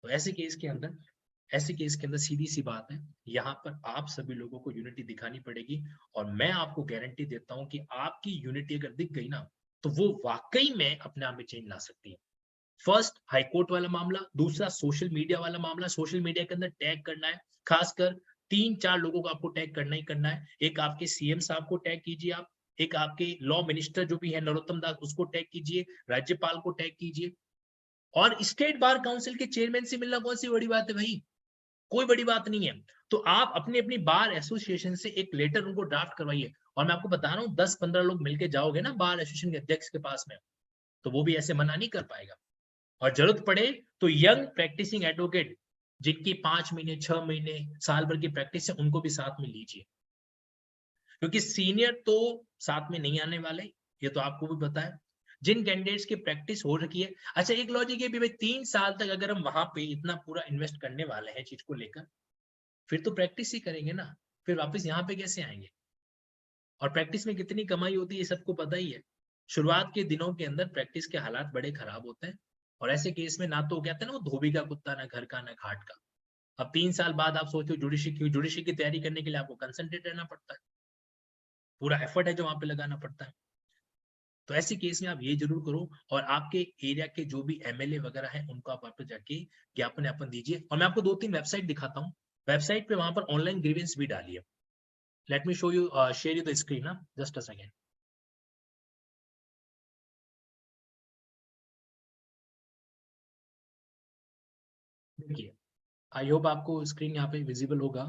तो ऐसे केस के अंदर सीधी सी बात है, यहाँ पर आप सभी लोगों को यूनिटी दिखानी पड़ेगी। और मैं आपको गारंटी देता हूं कि आपकी यूनिटी अगर दिख गई ना, तो वो वाकई में अपने आप में चेंज ला सकती है। फर्स्ट हाईकोर्ट वाला मामला, दूसरा सोशल मीडिया वाला मामला। सोशल मीडिया के अंदर टैग करना है, खासकर 3-4 लोगों को आपको टैग करना ही करना है। एक आपके सीएम साहब को टैग कीजिए आप, एक आपके लॉ मिनिस्टर जो भी है नरोत्तम दास, उसको टैग कीजिए, राज्यपाल को टैग कीजिए। और स्टेट बार काउंसिल के चेयरमैन से मिलना कौन सी बड़ी बात है भाई? कोई बड़ी बात नहीं है। तो आप अपनी अपनी बार एसोसिएशन से एक लेटर उनको ड्राफ्ट करवाइए। और मैं आपको बता रहा हूँ 10-15 लोग मिलके जाओगे ना बार एसोसिएशन के अध्यक्ष के पास में, तो वो भी ऐसे मना नहीं कर पाएगा। और जरूरत पड़े तो यंग प्रैक्टिसिंग एडवोकेट जिनकी 5 महीने 6 महीने साल भर की प्रैक्टिस है, उनको भी साथ में लीजिए। क्योंकि सीनियर तो साथ में नहीं आने वाले, ये तो आपको भी पता है। जिन कैंडिडेट्स की प्रैक्टिस हो रखी है। अच्छा एक लॉजिक ये भी भाई 3 साल तक अगर हम वहां पे इतना पूरा इन्वेस्ट करने वाले हैं चीज को लेकर, फिर तो प्रैक्टिस ही करेंगे ना, फिर वापस यहाँ पे कैसे आएंगे? और प्रैक्टिस में कितनी कमाई होती है ये सबको पता ही है। शुरुआत के दिनों के अंदर प्रैक्टिस के हालात बड़े खराब होते हैं, और ऐसे केस में ना तो कहते हैं ना वो धोबी का कुत्ता, ना घर का ना घाट का। अब 3 साल बाद आप सोचते हो जुडिशरी की तैयारी करने के लिए आपको कंसंट्रेट रहना पड़ता है, पूरा एफर्ट है जो वहां पे लगाना पड़ता है। तो ऐसे केस में आप ये जरूर करो, और आपके एरिया के जो भी एमएलए वगैरह हैं उनको आप वहां पर जाके ज्ञापन यापन दीजिए। और मैं आपको 2-3 वेबसाइट दिखाता हूँ, वेबसाइट पे वहां पर ऑनलाइन ग्रीवेंस भी डालिए। Let me show you, share you the screen ना, जस्ट अ सेकेंड। देखिए, आई होप आपको स्क्रीन यहाँ पे विजिबल होगा।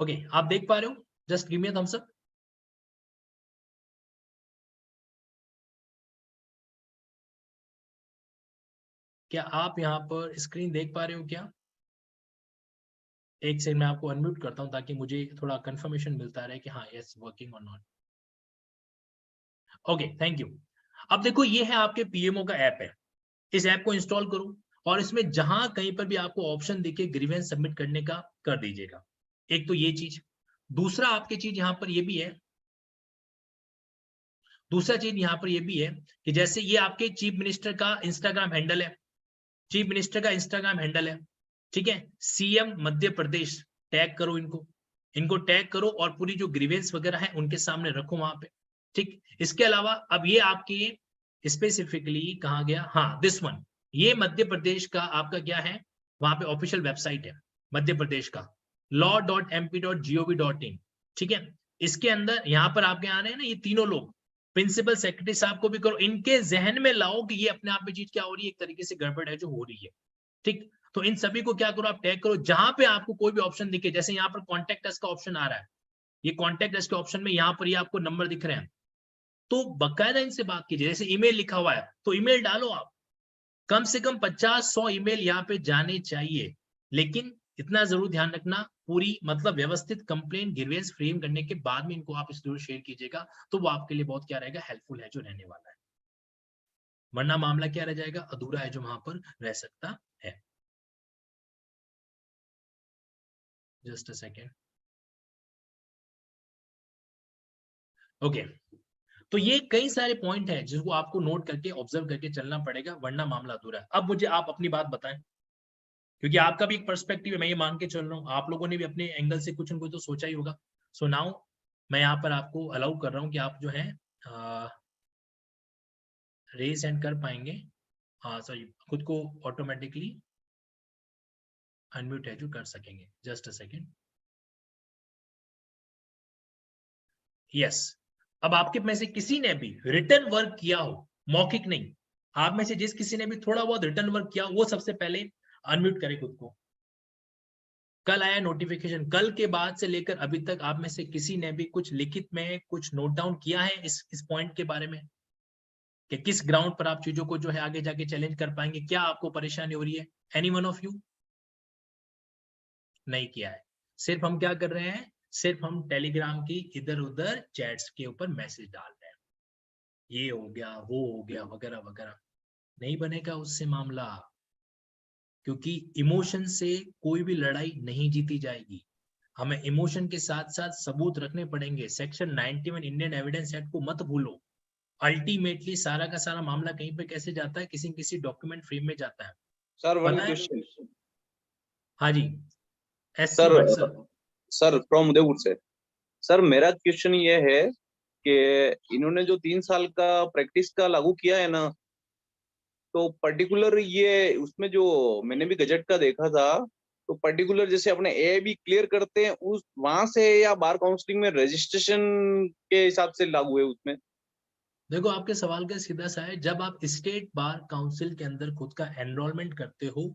ओके, आप देख पा रहे हो? Just give me a thumbs up. क्या आप यहाँ पर स्क्रीन देख पा रहे हो क्या? एक सेकंड मैं आपको अनम्यूट करता हूँ ताकि मुझे थोड़ा कंफर्मेशन मिलता रहे कि हाँ यस वर्किंग और नॉट। Okay, thank you. अब देखो ये है आपके पीएमओ का ऐप है, इस ऐप को इंस्टॉल करो, और इसमें जहां कहीं पर भी आपको ऑप्शन दिखे ग्रीवेंस सबमिट करने का, कर दीजिएगा। एक तो ये चीज। दूसरा आपकी चीज यहाँ पर ये भी है, दूसरा चीज यहाँ पर ये भी है कि जैसे ये आपके चीफ मिनिस्टर का इंस्टाग्राम हैंडल है, चीफ मिनिस्टर का इंस्टाग्राम हैंडल है, ठीक है, सीएम मध्य प्रदेश, टैग करो इनको, इनको टैग करो और पूरी जो ग्रीवेंस वगैरह है उनके सामने रखो वहां पे। ठीक, इसके अलावा अब ये आपकी स्पेसिफिकली कहा गया, हाँ दिस वन, ये मध्य प्रदेश का आपका क्या है, वहां पे ऑफिशियल वेबसाइट है मध्य प्रदेश का, law.mp.gov.in। ठीक है, इसके अंदर यहाँ पर आपके आ रहे हैं ना ये तीनों लोग, प्रिंसिपल सेक्रेटरी साहब को भी करो, इनके जहन में लाओ कि ये अपने आप में चीज क्या हो रही है, एक तरीके से गड़बड़ है जो हो रही है। ठीक, तो इन सभी को क्या करो, आप टैग करो, जहां पे आपको कोई भी ऑप्शन दिखे, जैसे यहाँ पर कॉन्टेक्ट अस का ऑप्शन आ रहा है, ये कॉन्टेक्ट अस के ऑप्शन में यहाँ पर ये आपको नंबर दिख रहे हैं, तो बकायदा इनसे बात कीजिए। जैसे ईमेल लिखा हुआ है तो ईमेल डालो आप, कम से कम 50-100 ईमेल यहाँ पे जाने चाहिए। लेकिन इतना जरूर ध्यान रखना, पूरी मतलब व्यवस्थित कंप्लेंट ग्रीवेंस फ्रेम करने के बाद में इनको आप जरूर शेयर कीजिएगा, तो वो आपके लिए बहुत क्या रहेगा, हेल्पफुल है जो रहने वाला है। वरना मामला क्या रह जाएगा, अधूरा है जो वहां पर रह सकता है। Just a second. ओके, तो ये कई सारे पॉइंट है जिसको आपको नोट करके ऑब्जर्व करके चलना पड़ेगा, वरना मामला अधूरा है। अब मुझे आप अपनी बात बताएं, क्योंकि आपका भी एक पर्सपेक्टिव है, मैं ये मान के चल रहा हूँ आप लोगों ने भी अपने एंगल से कुछ न कुछ तो सोचा ही होगा। सो नाउ मैं यहाँ पर आपको अलाउ कर रहा हूँ कि आप जो है रेज हैंड कर पाएंगे, सॉरी खुद को ऑटोमेटिकली अनम्यूट है जो कर सकेंगे। Just a second. यस, अब आपके में से किसी ने भी रिटर्न वर्क किया हो, मौखिक नहीं, आप में से जिस किसी ने भी थोड़ा बहुत रिटर्न वर्क किया वो सबसे पहले अनम्यूट करे खुद को। कल आया नोटिफिकेशन, कल के बाद से लेकर अभी तक आप में से किसी ने भी कुछ लिखित में कुछ नोट डाउन किया है इस पॉइंट के बारे में कि किस ग्राउंड पर आप चीजों को जो है आगे जाके चैलेंज कर पाएंगे, क्या आपको परेशानी हो रही है? Any one of you? नहीं किया है। सिर्फ हम क्या कर रहे हैं, सिर्फ हम टेलीग्राम की इधर उधर चैट्स के ऊपर मैसेज डाल रहे हैं, ये हो गया वो हो गया वगैरह वगैरह। नहीं बनेगा उससे मामला, क्योंकि इमोशन से कोई भी लड़ाई नहीं जीती जाएगी। हमें इमोशन के साथ साथ सबूत रखने पड़ेंगे। सेक्शन 91 इंडियन एविडेंस एक्ट को मत भूलो। अल्टीमेटली सारा का सारा मामला कहीं पे कैसे जाता है, किसी किसी डॉक्यूमेंट फ्रेम में जाता है। सर वन पता है? क्वेश्चन। हाँ जी, SC sir Bhatt sir. Sir from Udaipur से। सर मेरा क्वेश्चन ये है कि इन्होंने जो 3 साल का प्रैक्टिस का लागू किया है ना, तो पर्टिकुलर ये उसमें जो मैंने भी गजट का देखा था, तो पर्टिकुलर जैसे अपने ए बी क्लियर करते हैं उस वहां से, या बार काउंसलिंग में रजिस्ट्रेशन के हिसाब से लागू है उसमें? देखो आपके सवाल का सीधा सा है, जब आप स्टेट बार काउंसिल के अंदर खुद का एनरोलमेंट करते हो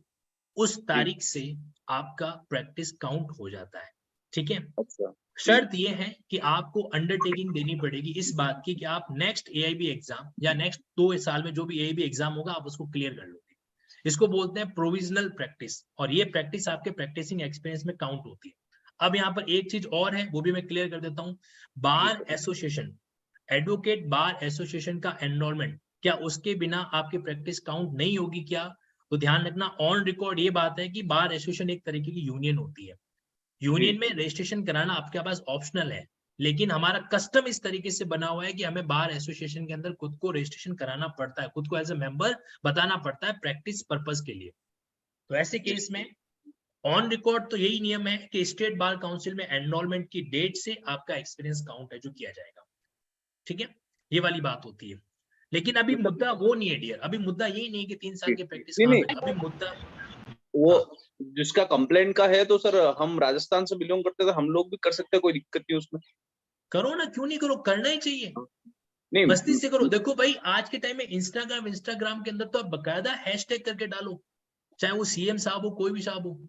उस जी। तारीख से आपका प्रैक्टिस काउंट हो जाता है। ठीक है, अच्छा जी। शर्त यह है कि आपको अंडरटेकिंग देनी पड़ेगी इस बात की कि आप नेक्स्ट एआईबी एग्जाम या नेक्स्ट 2 साल में जो भी एआईबी एग्जाम होगा आप उसको क्लियर कर लोगे। इसको बोलते हैं प्रोविजनल प्रैक्टिस, और ये प्रैक्टिस आपके प्रैक्टिसिंग एक्सपीरियंस में काउंट होती है। अब यहाँ पर एक चीज और है, वो भी मैं क्लियर कर देता हूँ। Bar association advocate bar association का एनरोलमेंट, क्या उसके बिना आपकी प्रैक्टिस काउंट नहीं होगी क्या? तो ध्यान रखना, ऑन रिकॉर्ड ये बात है कि बार एसोसिएशन एक तरीके की यूनियन होती है। यूनियन में रजिस्ट्रेशन कराना आपके पास ऑप्शनल है, लेकिन हमारा कस्टम इस तरीके से बना हुआ है कि हमें बार एसोसिएशन के अंदर खुद को रजिस्ट्रेशन कराना पड़ता है, खुद को एज ए मेंबर बताना पड़ता है प्रैक्टिस पर्पस के लिए। तो ऐसे केस में ऑन रिकॉर्ड तो यही नियम है कि स्टेट बार काउंसिल में एनरोलमेंट की डेट से आपका एक्सपीरियंस काउंट है जो किया जाएगा। ठीक है, ये वाली बात होती है। लेकिन अभी मुद्दा वो नहीं है डियर, अभी मुद्दा यही नहीं कि 3 साल की प्रैक्टिस कहाँ नहीं, पे, अभी मुद्दा वो जिसका कंप्लेंट का है तो सर हम राजस्थान से बिलोंग करते हैं, हम लोग भी कर सकते हैं, कोई दिक्कत नहीं उसमें। करो ना, क्यों नहीं करो, करना ही चाहिए, नहीं मस्ती से करो। देखो भाई, आज के टाइम में इंस्टाग्राम के अंदर तो आप बकायदा हैशटैग करके डालो, चाहे वो सीएम साहब हो, कोई भी साहब हो।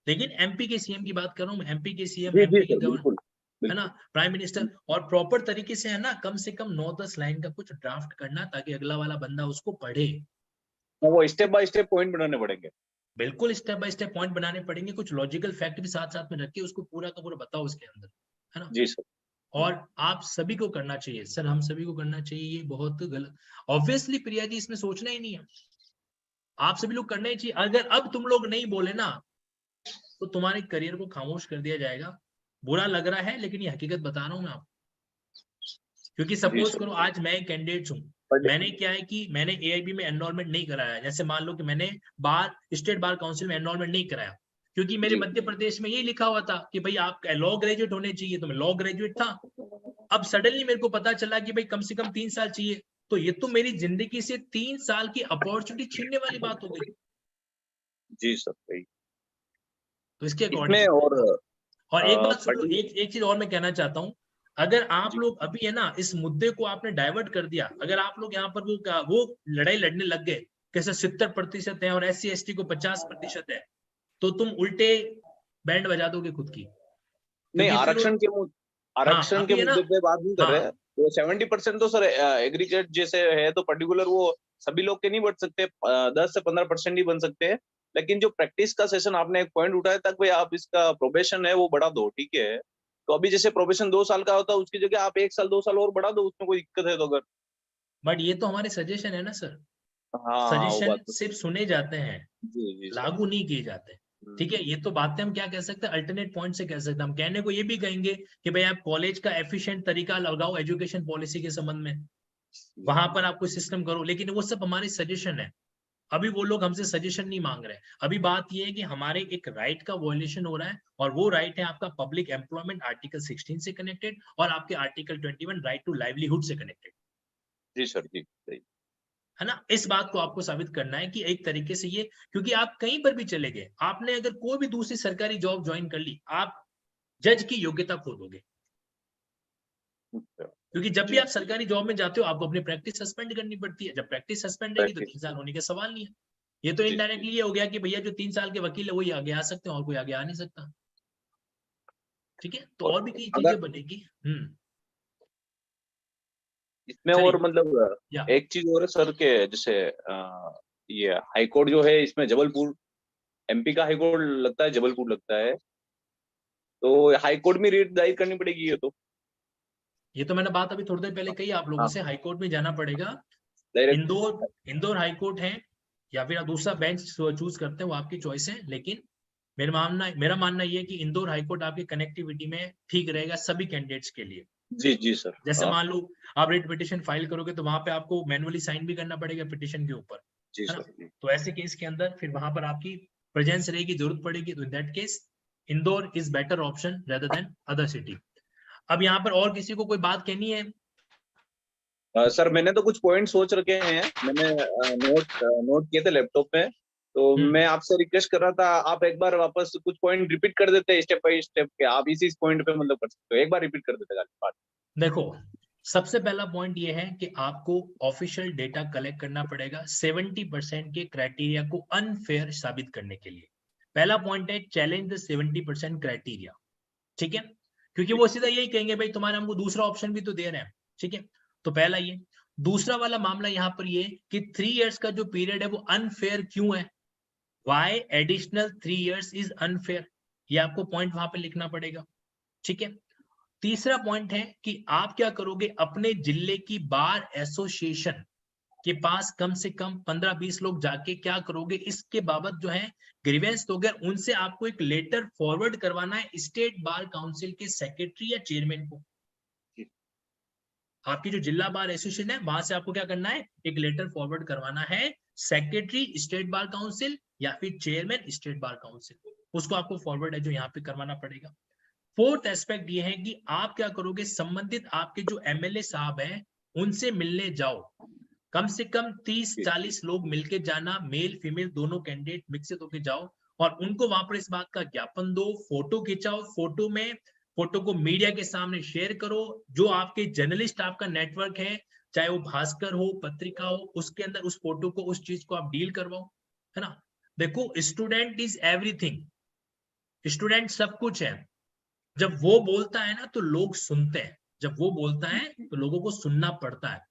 लेकिन एमपी के सीएम की बात कर रहा हूँ मैं, एमपी के सीएम, जी एमपी के सर, गवर्नर, बिल्कुल है ना, प्राइम मिनिस्टर, और प्रॉपर तरीके से, है ना, कम से कम 9-10 लाइन का कुछ ड्राफ्ट करना ताकि अगला वाला बंदा उसको पढ़े। वो स्टेप बाय स्टेप पॉइंट बनाने पड़ेंगे। बिल्कुल स्टेप बाय स्टेप पॉइंट बनाने पड़ेंगे, कुछ लॉजिकल फैक्ट भी साथ साथ में रख के उसको पूरा का पूरा बताओ उसके अंदर, है ना। जी सर। और आप सभी को करना चाहिए सर, हम सभी को करना चाहिए, ये बहुत गलत, ऑब्वियसली प्रिया जी इसमें सोचना ही नहीं है, आप सभी लोग करना ही चाहिए। अगर अब तुम लोग नहीं बोले ना तो तुम्हारे करियर को खामोश कर दिया जाएगा। बुरा लग रहा है लेकिन ये हकीकत बता रहा हूं मैं आपको, क्योंकि सपोज करो आज मैं एक कैंडिडेट हूँ, मैंने क्या है कि मैंने एआईबी में एनरोलमेंट नहीं कराया, जैसे मान लो कि मैंने स्टेट बार काउंसिल में एनरोलमेंट नहीं कराया, क्योंकि मेरे मध्य प्रदेश में ये लिखा हुआ था कि भाई आप लॉ ग्रेजुएट होने चाहिए, तो मैं लॉ ग्रेजुएट था। अब सडनली मेरे को पता चला कि भाई कम से कम 3 साल चाहिए, तो ये तो मेरी जिंदगी से 3 साल की अपॉर्चुनिटी छीनने वाली बात हो गई। जी सर, सही। तो इसके इसमें अकॉर्डिंग, और एक बात सुनो, पर्टी एक चीज और मैं कहना चाहता हूँ, अगर आप जी लोग अभी, है ना, इस मुद्दे को आपने डाइवर्ट कर दिया, अगर आप लोग यहाँ पर वो लड़ाई लड़ने लग गए कैसे 70% है और SC ST को 50% है, तो तुम उल्टे बैंड बजा दोगे खुद की, नहीं, क्योंकि फिर हाँ आरक्षण के अभी है ना, मुद्दे पे बात नहीं कर रहे हैं। हाँ तो 70% तो सर एग्रीगेट जैसे है, तो पर्टिकुलर वो सभी लोग के नहीं बढ़ सकते, 10 से 15% ही बन सकते हैं। लेकिन जो प्रैक्टिस का सेशन आपने एक पॉइंट उठाया तक भाई आप इसका प्रोबेशन है वो बढ़ा दो, ठीक है। तो अभी जैसे प्रोबेशन 2 साल का होता है, उसकी जगह आप 1 साल 2 साल और बढ़ा दो, उसमें कोई दिक्कत है तो? अगर बट ये तो हमारे सजेशन है ना सर, हाँ, वो सजेशन बात तो सिर्फ सही। सुने जाते हैं, जी जी सर। लागू नहीं किए जाते। ठीक है, ये तो बातें हम क्या कह सकते हैं, अल्टरनेट पॉइंट से कह सकते हैं। हम कहने को ये भी कहेंगे कि भाई आप कॉलेज का एफिशिएंट तरीका लगाओ एजुकेशन पॉलिसी के संबंध में, वहां पर आप कोई सिस्टम करो, लेकिन वो सब हमारे सजेशन है। अभी वो लोग हमसे सजेशन नहीं मांग रहे। अभी बात ये है कि हमारे एक राइट का वॉयलेशन हो रहा है, और वो राइट है आपका पब्लिक एम्प्लॉयमेंट आर्टिकल 16 से कनेक्टेड, और आपके आर्टिकल 21 राइट टू लाइवलीहुड से कनेक्टेड, जी सर, जी सही। है ना। इस बात को आपको साबित करना है कि एक तरीके से ये, क्योंकि आप कहीं पर भी चले गए, आपने अगर कोई भी दूसरी सरकारी जॉब ज्वाइन कर ली, आप जज की योग्यता खो दोगे, क्योंकि जब भी जी आप सरकारी जॉब में जाते हो आपको अपनी प्रैक्टिस सस्पेंड करनी पड़ती है। जब प्रैक्टिस सस्पेंड रहेगी तो 3 साल होने के सवाल नहीं है। ये तो जी इनडायरेक्टली ये हो गया कि भैया जो 3 साल के वकील है वही आगे आ सकते हैं, और कोई आगे आ नहीं सकता। ठीक है, तो और और भी कई अगर चीजें बनेगी। इसमें चलिए, और मतलब या एक चीज और है सर के, जैसे ये हाई कोर्ट जो है इसमें जबलपुर, एमपी का हाई कोर्ट लगता है जबलपुर लगता है, तो हाई कोर्ट में रीट दायर करनी पड़ेगी ये तो? ये तो मैंने बात अभी थोड़ी देर पहले कही आप लोगों हाँ, से, हाई कोर्ट में जाना पड़ेगा। डायरेक्ट। इंदौर हाई कोर्ट है, या फिर आप दूसरा बेंच चूज करते हैं, वो आपकी चॉइस है। लेकिन मेरा मानना ये है कि इंदौर हाई कोर्ट आपकी कनेक्टिविटी में ठीक रहेगा सभी कैंडिडेट्स के लिए। जी जी सर। जैसे हाँ, मान लो आप रिट पिटिशन फाइल करोगे तो वहां पे आपको मैनुअली साइन भी करना पड़ेगा पिटिशन के ऊपर, जी है ना। सर, जी। तो ऐसे केस के अंदर फिर वहां पर आपकी प्रेजेंस रहेगी, जरूरत पड़ेगी, तो in that case Indore is better option rather than other city. अब यहाँ पर और किसी को कोई बात कहनी है? सर मैंने तो कुछ पॉइंट सोच रखे हैं, मैंने नोट किए थे लैपटॉप में। तो मैं आपसे रिक्वेस्ट कर रहा था, आप एक बार वापस कुछ पॉइंट रिपीट कर देते स्टेप बाय स्टेप के, आप इसी पॉइंट पे मतलब कर सकते हो, एक बार रिपीट कर देते बात। देखो, सबसे पहला पॉइंट ये है कि आपको ऑफिशियल डेटा कलेक्ट करना पड़ेगा 70% के क्राइटेरिया को अनफेयर साबित करने के लिए। पहला पॉइंट है चैलेंज द 70% क्राइटेरिया। ठीक है, क्योंकि वो सीधा यही कहेंगे भाई तुम्हारे हमको दूसरा ऑप्शन भी तो दे रहे हैं। ठीक है, तो पहला ये। दूसरा वाला मामला यहाँ पर ये कि 3 इयर्स का जो पीरियड है वो अनफेयर क्यों है, why additional 3 years is unfair, ये आपको पॉइंट वहां पे लिखना पड़ेगा। ठीक है, तीसरा पॉइंट है कि आप क्या करोगे, अपने जिले की बार एसोसिएशन के पास कम से कम 15-20 लोग जाके क्या करोगे, इसके बाबत जो है ग्रीवेंस दोगे, उनसे आपको एक लेटर फॉरवर्ड करवाना है स्टेट बार काउंसिल के सेक्रेटरी या चेयरमैन को। आपकी जो जिला बार एसोसिएशन है वहां से आपको क्या करना है, एक लेटर फॉरवर्ड करवाना है सेक्रेटरी स्टेट बार काउंसिल या फिर चेयरमैन स्टेट बार काउंसिल, उसको आपको फॉरवर्ड है जो यहाँ पे करवाना पड़ेगा। फोर्थ एस्पेक्ट ये है कि आप क्या करोगे, संबंधित आपके जो एमएलए साहब हैं उनसे मिलने जाओ, कम से कम 30-40 लोग मिलके जाना, मेल फीमेल दोनों कैंडिडेट विकसित होके जाओ और उनको वहां पर इस बात का ज्ञापन दो, फोटो खिंचाओ, फोटो को मीडिया के सामने शेयर करो, जो आपके जर्नलिस्ट आपका नेटवर्क है, चाहे वो भास्कर हो, पत्रिका हो, उसके अंदर उस फोटो को, उस चीज को आप डील करवाओ, है ना। देखो, स्टूडेंट इज एवरीथिंग, स्टूडेंट सब कुछ है। जब वो बोलता है ना तो लोग सुनते हैं, जब वो बोलता है तो लोगों को सुनना पड़ता है।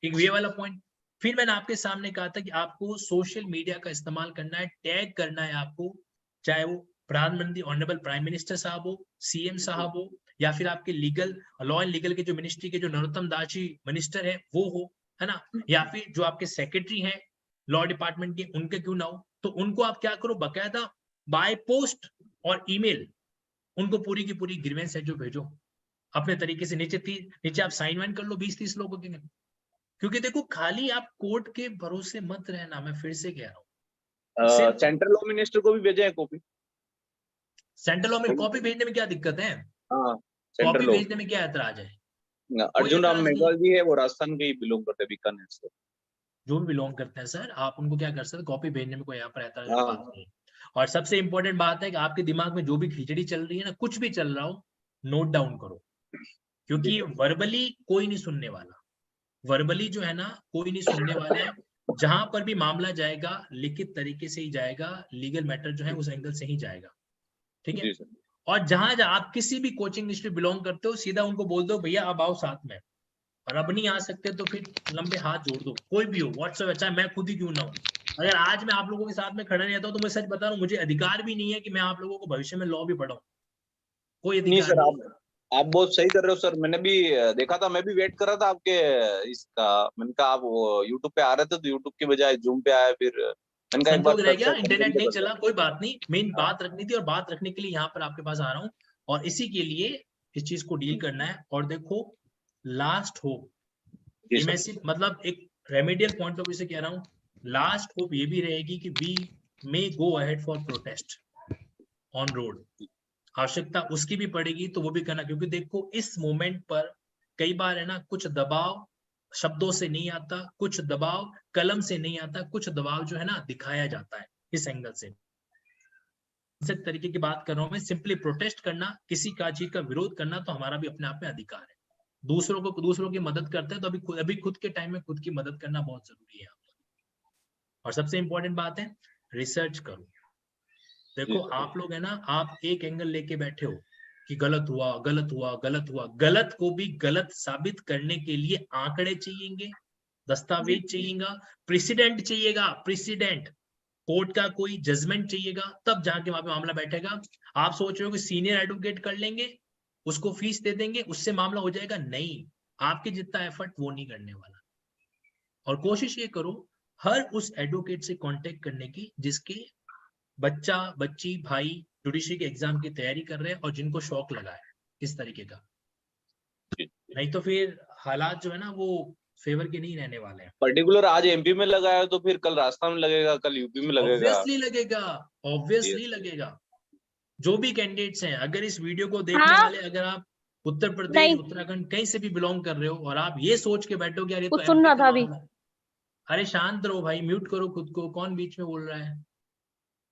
एक ये वाला पॉइंट। फिर मैंने आपके सामने कहा था कि आपको सोशल मीडिया का इस्तेमाल करना है, टैग करना है आपको, चाहे वो प्रधानमंत्री ऑनरेबल प्राइम मिनिस्टर साहब हो, सीएम साहब हो, या फिर आपके लीगल लॉ एंड लीगल के जो मिनिस्ट्री के जो नरोत्तम दास जी मिनिस्टर है वो हो, है ना, या फिर जो आपके सेक्रेटरी हैं लॉ डिपार्टमेंट के, उनके क्यों ना हो, तो उनको आप क्या करो, बकायदा बाय पोस्ट और ईमेल उनको पूरी की पूरी ग्रीवेंस है जो भेजो अपने तरीके से। नीचे आप साइन वाइन कर लो 20-30 लोगों के, क्योंकि देखो खाली आप कोर्ट के भरोसे मत रहना, मैं फिर से कह रहा हूँ। सेंट्रल लॉ मिनिस्टर को भी भेजे हैं कॉपी। सेंट्रल लॉ में कॉपी भेजने में क्या दिक्कत है, हाँ, कॉपी सेंट्रल लॉ। भेजने में क्या ऐतराज है, कोई अर्जुन राम ऐतराज नहीं। मेघवाल जी है, वो राजस्थान के ही बिलोंग करते हैं, बीकानेर से। जो भी बिलोंग करते हैं सर, आप उनको क्या कर सकते, कॉपी भेजने में कोई यहाँ पर ऐतराज हाँ, बात नहीं। और सबसे इंपॉर्टेंट बात है कि आपके दिमाग में जो भी खिचड़ी चल रही है ना, कुछ भी चल रहा हो, नोट डाउन करो, क्योंकि वर्बली कोई नहीं सुनने वाला, वर्बली जो है ना कोई नहीं सुनने वाला है। जहां पर भी मामला जाएगा लिखित तरीके से ही जाएगा, लीगल मैटर जो है उस एंगल से ही जाएगा, ठीक है। और जहां आप किसी भी कोचिंग इंस्टीट्यूट बिलोंग करते हो, सीधा उनको बोल दो भैया अब आओ साथ में, और अब नहीं आ सकते तो फिर लंबे हाथ जोड़ दो, कोई भी हो व्हाट्सएप, चाहे मैं खुद ही क्यों ना हूं। अगर आज मैं आप लोगों के साथ में खड़ा नहीं रहता हूं तो मैं सच बता रहा हूं, मुझे अधिकार भी नहीं है कि मैं आप लोगों को भविष्य में लॉ भी पढ़ाऊं, कोई नहीं अधिकार सर, नहीं। आप बहुत सही कर रहे हो सर। मैंने भी देखा था, मैं भी वेट कर रहा था आपके इसका। मैंने कहा आप वो यूट्यूब पे आ रहे थे तो यूट्यूब की बजाय जूम पे आया, फिर मैंने कहा एक बार संजोग रह गया, इंटरनेट नहीं सर। चला, कोई बात नहीं, मेन बात रखनी थी और बात रखने के लिए यहाँ पर आपके पास आ रहा हूँ, और इसी के लिए इस चीज को डील करना है। और देखो, लास्ट होप, जी ये मैं सर। सिर्फ मतलब एक रेमेडियल पॉइंट ऑफ व्यू से कह रहा हूँ, लास्ट होप ये भी रहेगी कि we may go ahead for protest on road, आवश्यकता उसकी भी पड़ेगी तो वो भी करना, क्योंकि देखो इस मोमेंट पर कई बार है ना, कुछ दबाव शब्दों से नहीं आता, कुछ दबाव कलम से नहीं आता, कुछ दबाव जो है ना दिखाया जाता है इस एंगल से। इस तरीके की बात कर रहा हूं मैं, सिंपली प्रोटेस्ट करना, किसी का चीज का विरोध करना तो हमारा भी अपने आप में अधिकार है। दूसरों की मदद करते हैं तो अभी खुद के टाइम में खुद की मदद करना बहुत जरूरी है। और सबसे इंपॉर्टेंट बात है, रिसर्च करो। देखो आप लोग है ना, आप एक एंगल लेके बैठे हो कि गलत हुआ गलत हुआ गलत हुआ, गलत को भी गलत साबित करने के लिए आंकड़े चाहिएंगे, दस्तावेज चाहिएगा, प्रेसिडेंट चाहिएगा, प्रेसिडेंट कोर्ट का कोई जजमेंट चाहिएगा, तब जाके वहां पे मामला बैठेगा। आप सोच रहे हो कि सीनियर एडवोकेट कर लेंगे, उसको फीस दे देंगे, उससे मामला हो जाएगा, नहीं, आपके जितना एफर्ट वो नहीं करने वाला। और कोशिश ये करो हर उस एडवोकेट से कांटेक्ट करने की जिसके बच्चा बच्ची भाई जुडिशरी के एग्जाम की तैयारी कर रहे हैं और जिनको शौक लगा है इस तरीके का, नहीं तो फिर हालात जो है ना वो फेवर के नहीं रहने वाले हैं। पर्टिकुलर आज एमपी में लगा है तो फिर कल राजस्थान में लगेगा, कल यूपी में लगेगा। ऑब्वियसली लगेगा, ऑब्वियसली लगेगा। जो भी कैंडिडेट्स हैं, अगर इस वीडियो को देखने हाँ वाले, अगर आप उत्तर प्रदेश नहीं उत्तराखंड कहीं से भी बिलोंग कर रहे हो और आप ये सोच के बैठो कि यार ये तो कुछ सुन एमपी रहा का था अभी। मामला है, अरे शांत रहो भाई, म्यूट करो खुद को, कौन बीच में बोल रहा है,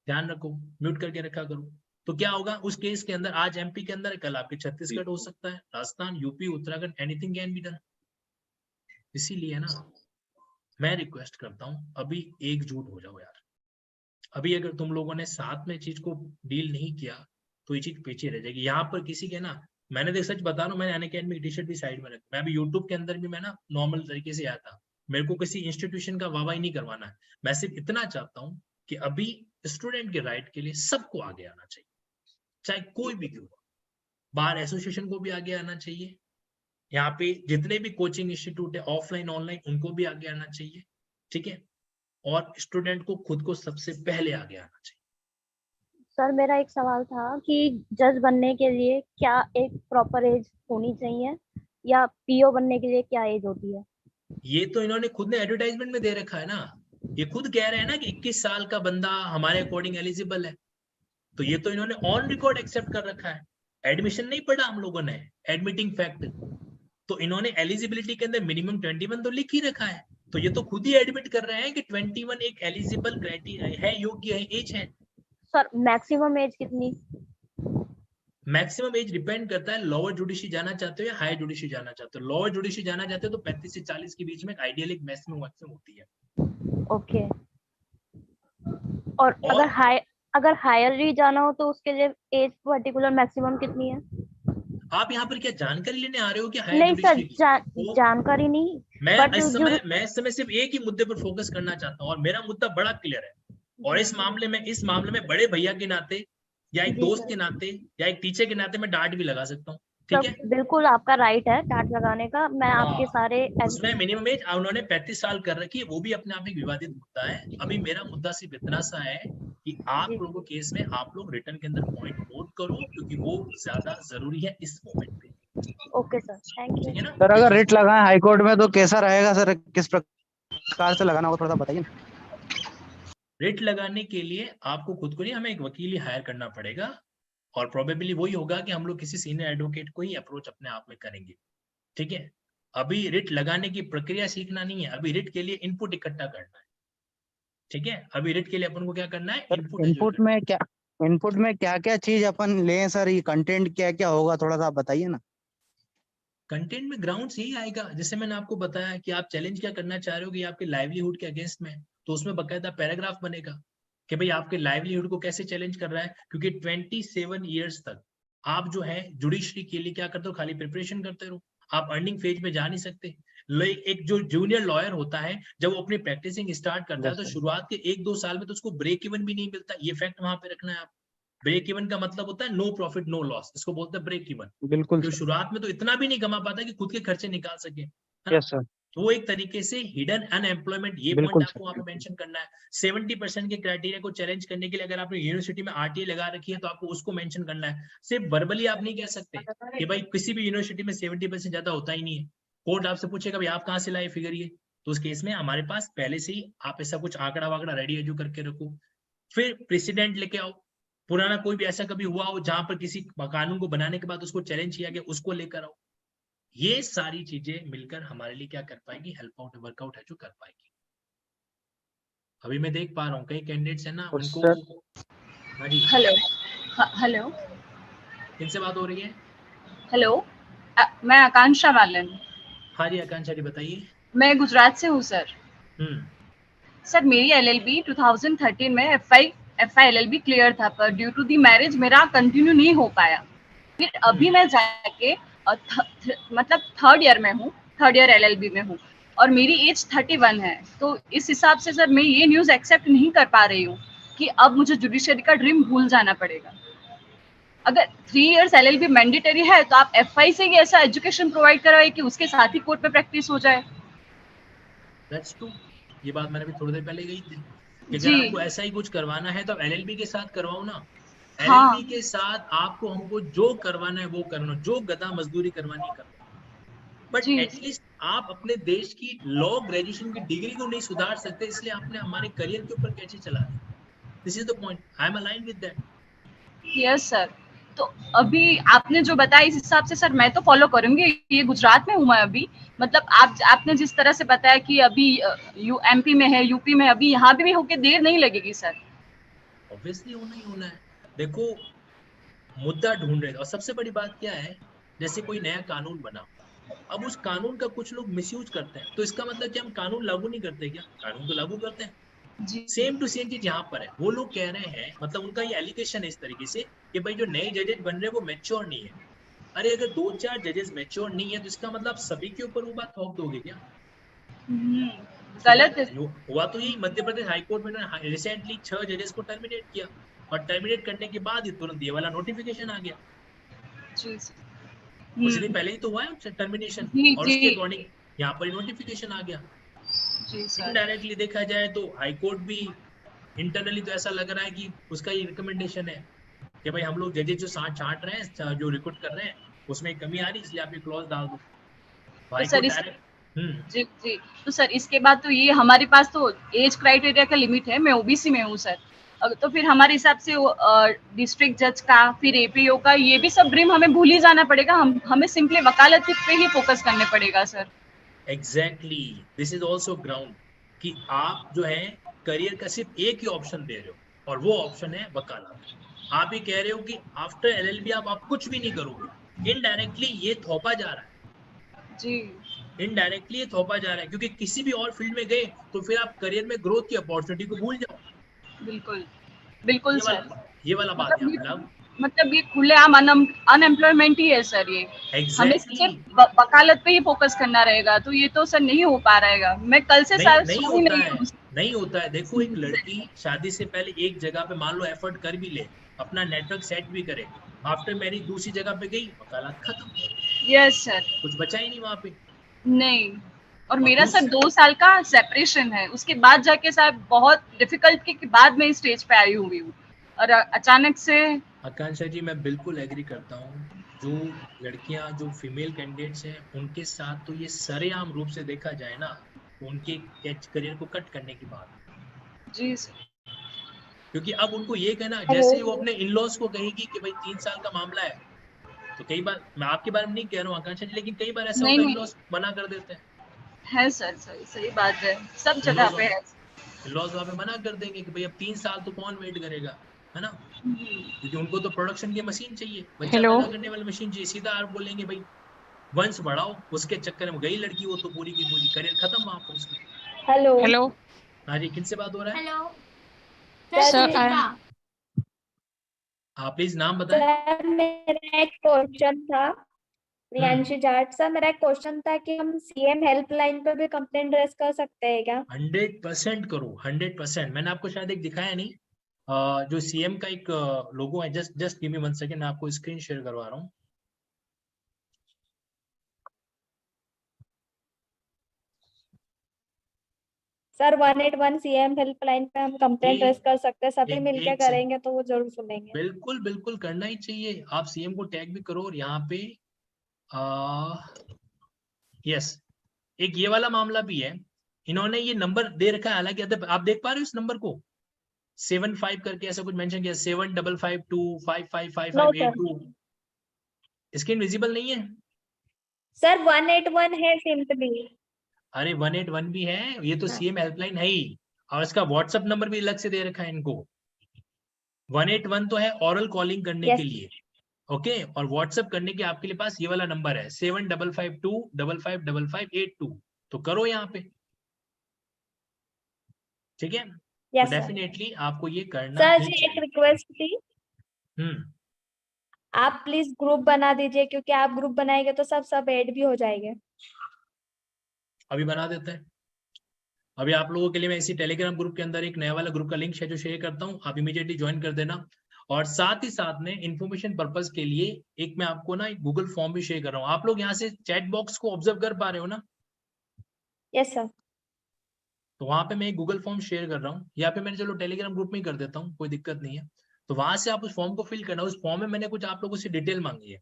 ध्यान रखो, म्यूट करके रखा करो। तो क्या होगा उस केस के अंदर, आज एमपी के अंदर, कल आपके छत्तीसगढ़ हो सकता है, Rajasthan, UP, Uttarakhand, anything can be done. इसीलिए ना मैं रिक्वेस्ट करता हूं, अभी एकजुट हो जाओ यार। अभी अगर तुम लोगों ने साथ में चीज को डील नहीं किया तो ये चीज पीछे रह जाएगी। यहाँ पर किसी के ना, मैंने देख सच बता रहा हूँ, मैंने अनअकैडमी की टी शर्ट भी साइड में रखी, मैं अभी यूट्यूब के अंदर भी मैं ना नॉर्मल तरीके से आया था, मेरे को किसी इंस्टीट्यूशन का वाहवाही नहीं करवाना है, मैं सिर्फ इतना चाहता हूँ कि अभी स्टूडेंट के राइट के लिए सबको आगे आना चाहिए, चाहे कोई भी क्यों। बार एसोसिएशन को भी आगे आना चाहिए, यहाँ पे जितने भी कोचिंग इंस्टीट्यूट है ऑफलाइन ऑनलाइन उनको भी आगे आना चाहिए, ठीक है, और स्टूडेंट को खुद को सबसे पहले आगे आना चाहिए। सर मेरा एक सवाल था कि जज बनने के लिए क्या एक प्रॉपर एज होनी चाहिए या पीओ बनने के लिए क्या एज होती है? ये तो इन्होंने खुद ने एडवर्टाइजमेंट में दे रखा है ना, ये खुद कह रहे हैं ना कि 21 साल का बंदा हमारे अकॉर्डिंग एलिजिबल है, तो ये तो इन्होंने ऑन रिकॉर्ड एक्सेप्ट कर रखा है। एडमिशन नहीं पढ़ा हम लोगों ने, एडमिटिंग फैक्ट, तो इन्होंने एलिजिबिलिटी के अंदर मिनिमम 21 तो लिख ही रखा है, तो ये तो खुद ही एडमिट कर रहे हैं कि 21 एक एलिजिबल क्राइटेरिया है, योग्य है, एज है। सर मैक्सिमम एज कितनी? मैक्सिमम एज डिपेंड करता है लोअर जुडिशरी जाना चाहते हो या हायर जुडिशरी जाना चाहते हो। लोअर जुडिशरी जाना चाहते हो तो 35 से 40 के बीच में आइडियल एक मैक्सिमम होती है। ओके। और अगर हायर ही जाना हो तो उसके लिए एज पर्टिकुलर मैक्सिमम कितनी है? आप यहाँ पर क्या जानकारी लेने आ रहे हो कि हायर नहीं सर, जुडिशरी की? जानकारी नहीं, मैं बट इस समय सिर्फ एक ही मुद्दे पर फोकस करना चाहता हूँ और मेरा मुद्दा बड़ा क्लियर है, और इस मामले में बड़े भैया के नाते या एक दोस्त के नाते या एक टीचर के नाते मैं डांट भी लगा सकता हूँ, ठीक है? बिल्कुल आपका राइट है डांट लगाने का। मैं आपके सारे उसमें मिनिमम एज उन्होंने 35 साल कर रखी है, वो भी अपने आप एक विवादित मुद्दा है। अभी मेरा मुद्दा सिर्फ इतना सा है कि आप लोगों के केस में आप लोग रिटर्न के अंदर पॉइंट नोट करो, क्योंकि वो ज्यादा जरूरी है इस मोमेंट पे। Okay sir, thank you. ठीक है ना? सर अगर रिट लगाएं हाई कोर्ट में तो कैसा रहेगा सर, किस प्रकार से लगाना होगा थोड़ा सा बताइए ना। रिट लगाने के लिए आपको खुद को नहीं, हमें एक वकील ही हायर करना पड़ेगा, और प्रोबेबली वही होगा कि हम लोग किसी सीनियर एडवोकेट को ही अप्रोच अपने आप में करेंगे, ठीक है? अभी रिट लगाने की प्रक्रिया सीखना नहीं है, अभी रिट के लिए इनपुट इकट्ठा करना है, ठीक है? अभी रिट के लिए अपन को क्या करना है? इनपुट में क्या क्या चीज अपन लें सर, ये कंटेंट क्या क्या होगा थोड़ा सा आप बताइए ना। कंटेंट में ग्राउंड्स यही आएगा, जैसे मैंने आपको बताया कि आप चैलेंज क्या करना चाह रहे हो कि आपके लाइवलीहुड के अगेंस्ट में, तो उसमें बकायदा पैराग्राफ बनेगा कि भाई आपके लाइवलीहुड को कैसे चैलेंज कर रहा है, क्योंकि 27 ईयर्स तक आप जो है जुडिशरी के लिए क्या करते हो, खाली प्रिपरेशन करते रहो, आप अर्निंग फेज में जा नहीं सकते। एक जो जूनियर लॉयर होता है जब वो अपनी प्रैक्टिसिंग स्टार्ट करता है तो शुरुआत के 1-2 साल में तो उसको ब्रेक इवन भी नहीं मिलता, ये फैक्ट वहां पे रखना है आप। ब्रेक इवन का मतलब होता है नो प्रॉफिट नो लॉस, इसको बोलते हैं ब्रेक इवन। बिल्कुल तो शुरुआत में तो इतना भी नहीं कमा पाता कि खुद के खर्चे निकाल सके, यस सर। तो वो एक तरीके से हिडन अनएम्प्लॉयमेंट, ये पॉइंट बिल्कुल आपको वहां पे मेंशन करना है। 70% के क्राइटेरिया को चैलेंज करने के लिए अगर आपने यूनिवर्सिटी में आरटीए लगा रखी है तो आपको उसको मेंशन करना है। सिर्फ वर्बली आप नहीं कह सकते कि भाई किसी भी यूनिवर्सिटी में 70% ज्यादा होता ही नहीं है। कोर्ट आपसे पूछेगा भाई आप कहाँ से लाए फिगर, ये तो उस केस में हमारे पास पहले से ही आप ऐसा कुछ आंकड़ा वाकड़ा रेडी एजू करके रखो। फिर प्रेसिडेंट लेके आओ, पुराना कोई भी ऐसा कभी हुआ हो जहां पर किसी कानून को बनाने के बाद उसको चैलेंज किया गया, उसको लेकर आओ। ये सारी चीजें मिलकर हमारे लिए क्या कर पाएगी, हेल्प आउट वर्कआउट है जो कर पाएगी। अभी मैं देख पा रहा हूँ कई कैंडिडेट्स है ना, उनको हाँ जी हेलो हेलो किनसे बात हो रही है? हेलो मैं आकांक्षा बालन। हाँ जी आकांक्षा जी बताइए। मैं गुजरात से हूँ सर। सर मेरी एलएलबी 2013 में एफआई एलएलबी क्लियर था, पर ड्यू टू दी मैरिज मेरा कंटिन्यू नहीं हो पाया। फिर अभी मैं जाके मतलब थर्ड ईयर एलएलबी में हूँ और मेरी एज 31 है। तो इस हिसाब से सर मैं ये न्यूज़ एक्सेप्ट नहीं कर पा रही हूँ कि अब मुझे जुडिशरी का ड्रीम भूल जाना पड़ेगा। अगर 3 इयर्स एलएलबी मैंडेटरी है तो आप एफआई से ही ऐसा एजुकेशन प्रोवाइड कराए कि उसके साथ ही कोर्ट में प्रैक्टिस हो जाए। That's true. ये बात मैंने भी थोड़ी देर पहले कही थी कि अगर आपको ऐसा ही कुछ करवाना है तो एलएलबी के साथ करवाओ ना। एलएलबी के साथ आपको हमको जो करवाना है वो करना, जो गधा मजदूरी करवानी करवाओ, बट एटलीस्ट आप अपने देश की लॉ ग्रेजुएशन की डिग्री को नहीं सुधार सकते, इसलिए आपने हमारे करियर के ऊपर कैसे चला दी। This is the point, I am aligned with that. Yes sir. तो अभी आपने जो बताया इस हिसाब से सर मैं तो फॉलो करूंगी। ये गुजरात में हूँ मैं अभी, मतलब आपने जिस तरह से बताया कि अभी एमपी में है, यूपी में, अभी यहाँ भी होके देर नहीं लगेगी सर। ऑब्वियसली होना ही होना है। देखो मुद्दा ढूंढ रहे, और सबसे बड़ी बात क्या है, जैसे कोई नया कानून बना, अब उस कानून का कुछ लोग मिसयूज करते हैं, तो इसका मतलब कि हम कानून लागू नहीं करते क्या? कानून तो लागू करते हैं। सेम टू सेम चीज यहाँ पर है। वो लोग कह रहे हैं, मतलब उनका ये एलिगेशन है इस तरीके से कि भाई जो नए जजेस बन रहे हैं वो मैच्योर नहीं है। अरे अगर 2-4 जजेस मैच्योर नहीं है तो इसका मतलब सभी के ऊपर वो बात थोप दोगे क्या? गलत हुआ तो यही, मध्य प्रदेश हाईकोर्ट में रिसेंटली 6 जजेस को टर्मिनेट किया, और टर्मिनेट करने के बाद ही तुरंत ये वाला नोटिफिकेशन आ गया। जी सर। कुछ दिन पहले ही तो हुआ है टर्मिनेशन, जी और उसके जी अकॉर्डिंग यहाँ पर नोटिफिकेशन आ गया। जी सर। इनडायरेक्टली देखा जाए तो हाई कोर्ट भी इंटरनली तो ऐसा लग रहा है कि उसका ये रिकमेंडेशन है कि भाई हम लोग जजेस जो छांट रहे हैं, जो रिक्रूट कर रहे हैं, उसमें कमी आ रही, इसलिए आप ये क्लॉज डाल दो। तो सर इस डायरेक्ट जी जी, तो सर इसके बाद तो ये हमारे पास तो एज क्राइटेरिया का लिमिट है, मैं ओबीसी में हूँ सर। तो फिर हमारे हिसाब से डिस्ट्रिक्ट जज का, फिर एपीओ का, ये भी सब ड्रीम हमें भूल ही जाना पड़ेगा। हमें सिंपली वकालत पे ही फोकस करने पड़ेगा sir. Exactly, this is also ground कि आप जो है करियर का सिर्फ एक ही ऑप्शन दे रहे हो, और वो ऑप्शन है वकालत। आप ही कह रहे हो कि आफ्टर एलएलबी आप कुछ भी नहीं करोगे। इनडायरेक्टली ये थोपा जा रहा है, जी इनडायरेक्टली ये थोपा जा रहा है, क्योंकि किसी भी और फील्ड में गए तो फिर आप करियर में ग्रोथ की अपॉर्चुनिटी को भूल जाओ। बिल्कुल बिल्कुल सर। ये वाला बात यहाँ पे लागू। मतलब ये खुलेआम अनएम्प्लॉयमेंट ही है सर ये। हमें एग्जैक्टली सिर्फ वकालत पे ही फोकस करना रहेगा, तो ये तो सर नहीं हो पा रहेगा। मैं कल से नहीं, सर नहीं सो ही होता नहीं है, हूँ। नहीं होता है। देखो एक लड़की शादी से पहले एक जगह पे मान लो एफर्ट कर भी ले, अपना नेटवर्क सेट भी करे, आफ्टर मैरिज दूसरी जगह पे गई, वकालत खत्म, यस सर। कुछ बचा ही नहीं वहां पे। नहीं, और और मेरा सर 2 साल का सेपरेशन है, उसके बाद जाके सर बहुत डिफिकल्ट के बाद मैं इस स्टेज पे आई हुई हूँ, और अचानक से। आकांक्षा जी मैं बिल्कुल एग्री करता हूँ। जो लड़कियां, जो फीमेल कैंडिडेट्स हैं, उनके साथ तो ये सरेआम रूप से देखा जाए ना, तो उनके करियर को कट करने की बात है। जी सर। क्योंकि अब उनको ये कहना, हेलो। जैसे वो अपने इन लॉज को कहेगी कि भाई 3 साल का मामला है, तो कई बार, मैं आपके बारे में नहीं कह रहा हूँ आकांक्षा जी, लेकिन कई बार ऐसा नहीं होता है, इन नहीं, लॉज मना कर देते हैं। है सर, सही सही बात है, सब इन जगह लॉज पे है। इन लॉज वहां पे मना कर देंगे कि भाई अब 3 साल तो कौन वेट करेगा, है ना। क्योंकि उनको तो प्रोडक्शन की मशीन चाहिए, बच्चा हेलो। पैदा करने वाली मशीन चाहिए। सीधा आप बोलेंगे भाई वंश बढ़ाओ, उसके चक्कर में गई लड़की, वो तो पूरी की पूरी करियर खत्म वहां पर उसका। हेलो। हेलो हाँ जी, किनसे बात हो रहा है? Hello sir. हाँ प्लीज नाम बताएं। सर मेरा एक क्वेश्चन था, प्रियांशी जाट सर, मेरा एक क्वेश्चन था कि हम सीएम हेल्पलाइन पे भी कंप्लेंट रेज कर सकते हैं क्या? 100% करो, 100%। मैंने आपको शायद एक दिखाया नहीं, जो सीएम का एक लोगो है, just just give me 1 second, मैं आपको स्क्रीन शेयर करवा रहा हूँ। सर 181 सीएम हेल्पलाइन पे हम कंप्लेंट रेज कर सकते हैं, सभी एक मिलके एक करेंगे तो वो जरूर सुनेंगे। बिल्कुल बिल्कुल करना ही चाहिए। आप सीएम को टैग भी करो, और यहाँ पे यस, एक ये वाला मामला भी है। इन्होंने ये नंबर दे रखा है, हालांकि आप देख पा रहे हो इस नंबर को, 75 करके ऐसा कुछ मेंशन किया, 7552555582। स्क्रीन विजिबल नहीं है? सर 181 है सिंपली। अरे 181 भी है, ये तो सीएम हेल्पलाइन है ही, और इसका व्हाट्सएप नंबर भी अलग से दे रखा है इनको। 181 तो है ऑरल कॉलिंग करने के लिए, ओके, और व्हाट्सएप करने के आपके लिए पास ये वाला नंबर है 7552555582। तो करो यहाँ पे, ठीक है। तो यस सर। डेफिनेटली आपको ये करना सर ही जी एक चाहिए। रिक्वेस्ट थी, हम्म, आप प्लीज ग्रुप बना दीजिए, क्योंकि आप ग्रुप बनाएंगे तो सब ऐड भी हो जाएंगे। अभी बना देते हैं। अभी आप लोगों के लिए मैं इसी टेलीग्राम ग्रुप के अंदर एक नया वाला ग्रुप का लिंक है जो शेयर करता हूँ, आप इमीडिएटली ज्वाइन कर देना। और साथ ही साथ में इंफॉर्मेशन पर्पस के लिए एक मैं आपको ना एक गूगल फॉर्म भी शेयर कर रहा हूँ। आप लोग यहाँ से चैट बॉक्स को ऑब्जर्व कर पा रहे हो ना? Yes sir. तो वहां पे मैं एक गूगल फॉर्म शेयर कर रहा हूँ, या फिर मैंने चलो टेलीग्राम ग्रुप में ही कर देता हूँ, कोई दिक्कत नहीं है। तो वहां से आप उस फॉर्म को फिल करना। उस फॉर्म में मैंने कुछ आप लोगों से डिटेल मांगी है।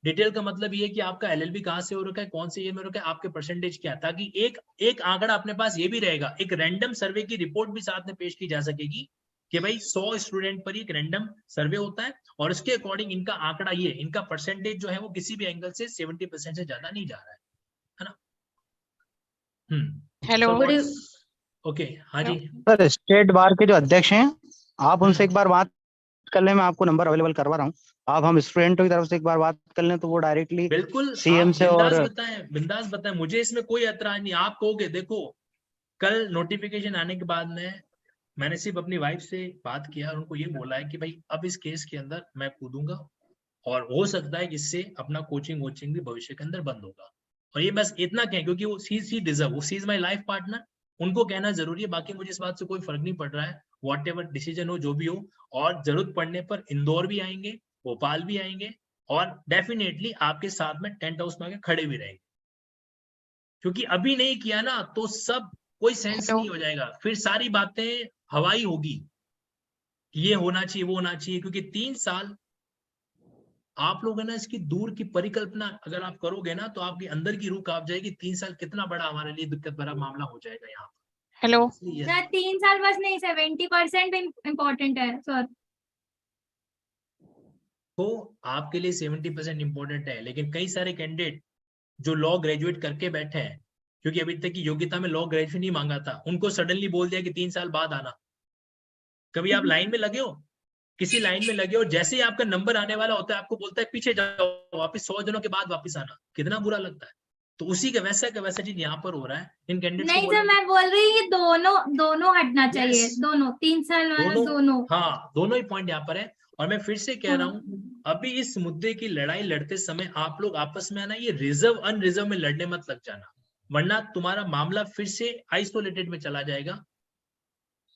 डिटेल का मतलब ये है कि आपका एलएलबी कहाँ से हो रखा है, कौन से ईयर में हो रखा है, आपके परसेंटेज क्या है, ताकि एक आंकड़ा अपने पास ये भी रहेगा, एक रैंडम सर्वे की रिपोर्ट भी साथ में पेश की जा सकेगी कि भाई 100 स्टूडेंट पर एक रैंडम सर्वे होता है, और उसके अकॉर्डिंग इनका आंकड़ा ये, इनका परसेंटेज जो है वो किसी भी एंगल से 70% से ज्यादा नहीं जा रहा है ना। हेलो। ओके, हाँ जी। सर स्टेट बार के जो अध्यक्ष हैं, आप उनसे एक बार बात कर लें, मैं आपको नंबर अवेलेबल करवा रहा हूँ। आप हम स्टूडेंटों की तरफ से एक बार बात कर लें तो वो डायरेक्टली बिल्कुल सीएम से, और बिंदास बताएं, मुझे इसमें कोई एतराज नहीं। आप कहोगे, देखो कल नोटिफिकेशन आने के बाद में मैंने सिर्फ अपनी वाइफ से बात किया और उनको ये बोला है कि भाई अब इस केस के अंदर मैं कूदूंगा, और हो सकता है कि इससे अपना कोचिंग भी भविष्य के अंदर बंद होगा। और ये बस इतना कहें, क्योंकि वो सी डिजर्व, वो सी इज माई लाइफ पार्टनर, उनको कहना जरूरी है। बाकी मुझे इस बात से कोई फर्क नहीं पड़ रहा है, वॉट एवर डिसीजन हो, जो भी हो। और जरूरत पड़ने पर इंदौर भी आएंगे, भोपाल भी आएंगे, और डेफिनेटली आपके साथ में टेंट हाउस में आके खड़े भी रहेंगे, क्योंकि अभी नहीं किया ना तो सब कोई सेंस नहीं हो जाएगा, फिर सारी बातें हवाई होगी, ये होना चाहिए वो होना चाहिए, क्योंकि 3 साल आप लोग है ना इसकी दूर की परिकल्पना अगर आप करोगे ना तो आपके अंदर की रूह कांप जाएगी। 3 साल कितना बड़ा हमारे लिए दिक्कत भरा मामला हो जाएगा यहाँ। हेलो सर 3 साल बस नहीं, 70% इम्पोर्टेंट है सर। तो आपके लिए 70% इंपॉर्टेंट है, लेकिन कई सारे कैंडिडेट जो लॉ ग्रेजुएट करके बैठे हैं, क्योंकि अभी तक की योग्यता में लॉ ग्रेजुएशन नहीं मांगा था, उनको सडनली बोल दिया कि 3 साल बाद आना। कभी आप लाइन में लगे हो, किसी लाइन में लगे हो, जैसे ही आपका नंबर आने वाला होता है आपको बोलता है पीछे जाओ, वापस 100 दिनों के बाद वापस आना, कितना बुरा लगता है। तो उसी का वैसा चीज यहाँ पर हो रहा है इन कैंडिडेट्स नहीं सर, मैं बोल रही हूँ ये दोनों हटना चाहिए, दोनों 3 साल वाला दोनों। हाँ, दोनों ही पॉइंट यहाँ पर है। और मैं फिर से कह रहा हूँ, अभी इस मुद्दे की लड़ाई लड़ते समय आप लोग आपस में आना, ये रिजर्व अनरिजर्व में लड़ने मत लग जाना, वरना तुम्हारा मामला फिर से आइसोलेटेड में चला जाएगा।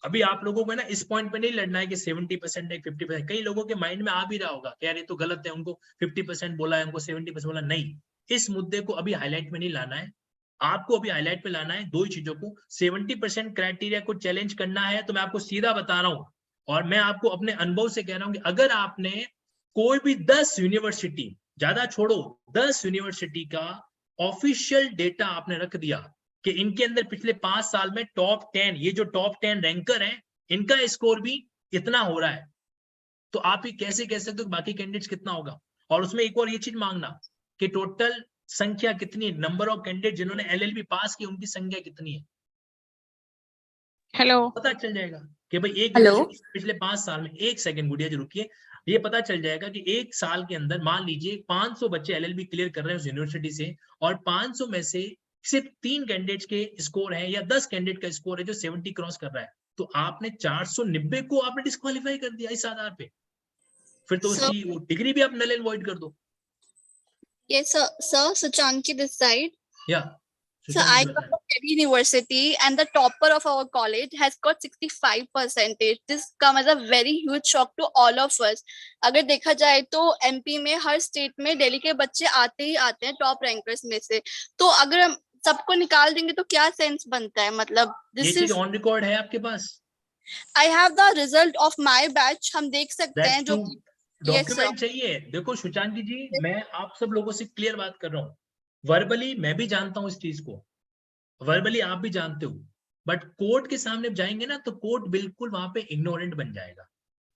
अभी आप लोगों को ना इस पॉइंट पे नहीं लड़ना है कि 70% है 50%। कई लोगों के माइंड में आ भी रहा होगा कि यार ये तो गलत है, उनको 50% बोला है, उनको 70% बोला। नहीं, इस मुद्दे को अभी हाईलाइट में नहीं लाना है, आपको अभी हाईलाइट में लाना है दो ही चीजों को। 70% क्राइटेरिया को चैलेंज करना है तो मैं आपको सीधा बता रहा हूं, और मैं आपको अपने अनुभव से कह रहा हूं कि अगर आपने कोई भी 10 यूनिवर्सिटी, ज्यादा छोड़ो, 10 यूनिवर्सिटी का ऑफिशियल डेटा आपने रख दिया कि इनके अंदर पिछले 5 साल में टॉप 10, ये जो टॉप 10 रैंकर हैं इनका स्कोर भी इतना हो रहा है, तो आप ही कैसे कह सकते हो बाकी कैंडिडेट्स कितना होगा। और उसमें एक और ये चीज मांगना कि टोटल संख्या कितनी है, नंबर ऑफ कैंडिडेट जिन्होंने एलएलबी पास की उनकी संख्या कितनी है, हेलो पता चल जाएगा कि भाई एक पिछले 5 साल में, एक सेकंड गुड़िया जी रुकिए, ये पता चल जाएगा कि एक साल के अंदर मान लीजिए 500 बच्चे एलएलबी क्लियर कर रहे हैं उस यूनिवर्सिटी से, और 500 में से सिर्फ 3 कैंडिडेट्स के स्कोर है या 10 कैंडिडेट का स्कोर है जो 70 क्रॉस कर रहा है, तो आपने 490 को आपने डिस्क्वालीफाई कर दिया इस आधार पे, फिर तो उसकी वो डिग्री भी आप नल एंड वॉइड कर दो। Yes, sir, Suchanki this side. Yeah. So I come from Delhi University and the topper of our college has got 65%. This come as a very huge shock to all of us. अगर देखा जाए तो MP में हर स्टेट में दिल्ली के बच्चे आते ही आते हैं टॉप रैंकर्स में से, तो अगर हम सबको निकाल देंगे तो क्या सेंस बनता है। मतलब ये चीज ऑन रिकॉर्ड है आपके पास? I have the result of my batch, हम देख सकते हैं जो डॉक्यूमेंट चाहिए। देखो सुचांकी जी, मैं आप सब लोगों से क्लियर बात कर रहा हूँ, वर्बली मैं भी जानता हूँ इस चीज को, वर्बली आप भी जानते हो, बट कोर्ट के सामने जाएंगे ना तो कोर्ट बिल्कुल वहां पे इग्नोरेंट बन जाएगा,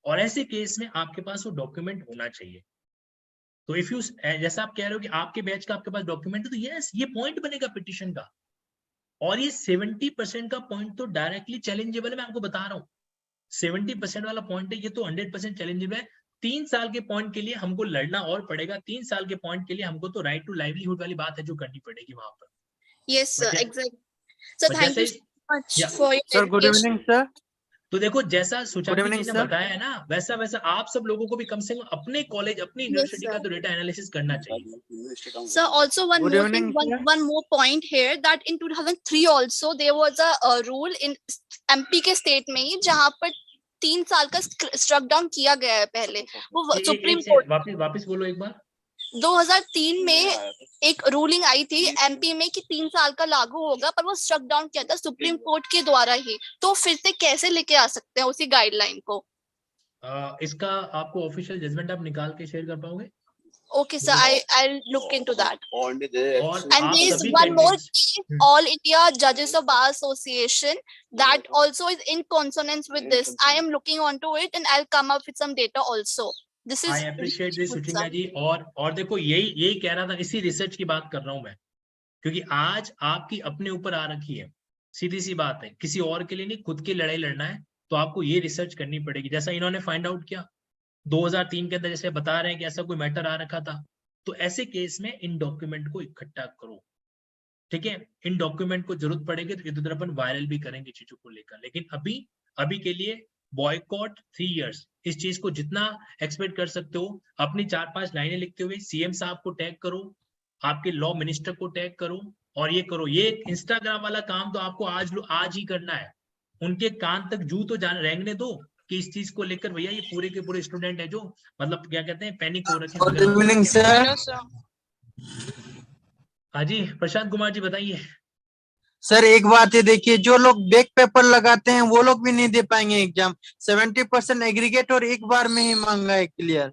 और ऐसे केस में आपके पास वो डॉक्यूमेंट होना चाहिए। तो इफ यू, जैसा आप कह रहे हो कि आपके बैच का आपके पास डॉक्यूमेंट है, तो यस ये पॉइंट बनेगा पिटिशन का, और ये 70% का पॉइंट तो डायरेक्टली चैलेंजेबल है, मैं आपको बता रहा हूँ 70% वाला पॉइंट है, ये तो 100% चैलेंजेबल है। 3 साल के पॉइंट के लिए हमको लड़ना और पड़ेगा, 3 साल के पॉइंट के लिए हमको तो राइट टू लाइवलीहुड वाली बात है जो करनी पड़ेगी वहां पर। Yes sir, exactly sir, thank you so much for your sir. Good evening sir. तो देखो जैसा सुचांकी जी ने बताया है ना, वैसा वैसा आप सब लोगों को भी कम से कम अपने कॉलेज अपनी यूनिवर्सिटी का तो डेटा एनालिसिस करना चाहिए। Sir, also one more thing, one more point here, that in 2003 also there was a rule in MP के स्टेट में ही जहाँ पर 3 साल का स्ट्रक डाउन किया गया है पहले, वो सुप्रीम कोर्ट। वापस बोलो एक बार। 2003 में एक रूलिंग आई थी MP में कि 3 साल का लागू होगा, पर वो स्ट्रक डाउन किया था सुप्रीम कोर्ट के द्वारा ही, तो फिर से कैसे लेके आ सकते हैं उसी गाइडलाइन को? इसका आपको ऑफिशियल जजमेंट आप निकाल के शेयर कर पाओगे? Okay, sir, I'll look into that. और And there is one more case, All India Judges of Bar Association, that also is in consonance with this. I am looking onto it and I'll come up with some data also. This is I appreciate this सुचिंगा जी। और देखो यही कह रहा था, इसी रिसर्च की बात कर रहा हूं मैं, क्योंकि आज आपकी अपने ऊपर आ रखी है, सीधी सी बात है, किसी और के लिए नहीं, खुद की लड़ाई लड़ना है तो आपको ये रिसर्च करनी पड़ेगी। जैसा इन्होंने फाइंड आउट किया 2003 के अंदर, जैसे बता रहे हैं कि ऐसा कोई मैटर आ रखा था, तो ऐसे केस में इन डॉक्यूमेंट को इकट्ठा करो, ठीक है। इन डॉक्यूमेंट को जरूरत पड़ेगी तो इधर अपन वायरल भी करेंगे चीजों को लेकर, लेकिन अभी के लिए बॉयकॉट 3 इयर्स, इस चीज को जितना एक्सपेक्ट कर सकते हो, अपनी 4-5 लाइनें लिखते हुए सीएम साहब को टैग करो, आपके लॉ मिनिस्टर को टैग करो, और ये करो। ये इंस्टाग्राम वाला काम तो आपको आज ही करना है, उनके कान तक जू तो रेंगने दो कि इस चीज को लेकर भैया ये पूरे के पूरे स्टूडेंट है जो मतलब क्या कहते हैं पैनिक हो रखे गुड इवनिंग सर। हाँ जी प्रशांत कुमार जी बताइए। सर एक बात है, देखिए जो लोग बैक पेपर लगाते हैं वो लोग भी नहीं दे पाएंगे एग्जाम। 70% एग्रीगेट और एक बार में ही मांगा है क्लियर।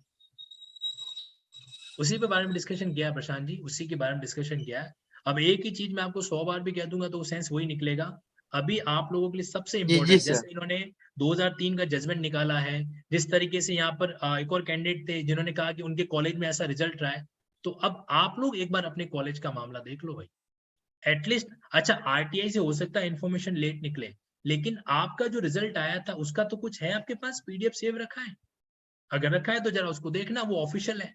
उसी पे बारे में डिस्कशन किया है प्रशांत जी, उसी के बारे में डिस्कशन किया है। अब एक ही चीज मैं आपको 100 बार भी कह दूंगा तो सेंस वही निकलेगा। अभी आप लोगों के लिए सबसे इम्पोर्टेंट, सर। जैसे इन्होंने 2003 का जजमेंट निकाला है, जिस तरीके से यहाँ पर एक और कैंडिडेट थे जिन्होंने कहा कि उनके कॉलेज में ऐसा रिजल्ट रहा है, तो अब आप लोग एक बार अपने कॉलेज का मामला देख लो भाई एटलीस्ट। अच्छा आरटीआई से हो सकता है इन्फॉर्मेशन लेट निकले, लेकिन आपका जो रिजल्ट आया था उसका तो कुछ है आपके पास, पीडीएफ सेव रखा है? अगर रखा है तो जरा उसको देखना, वो ऑफिशियल है,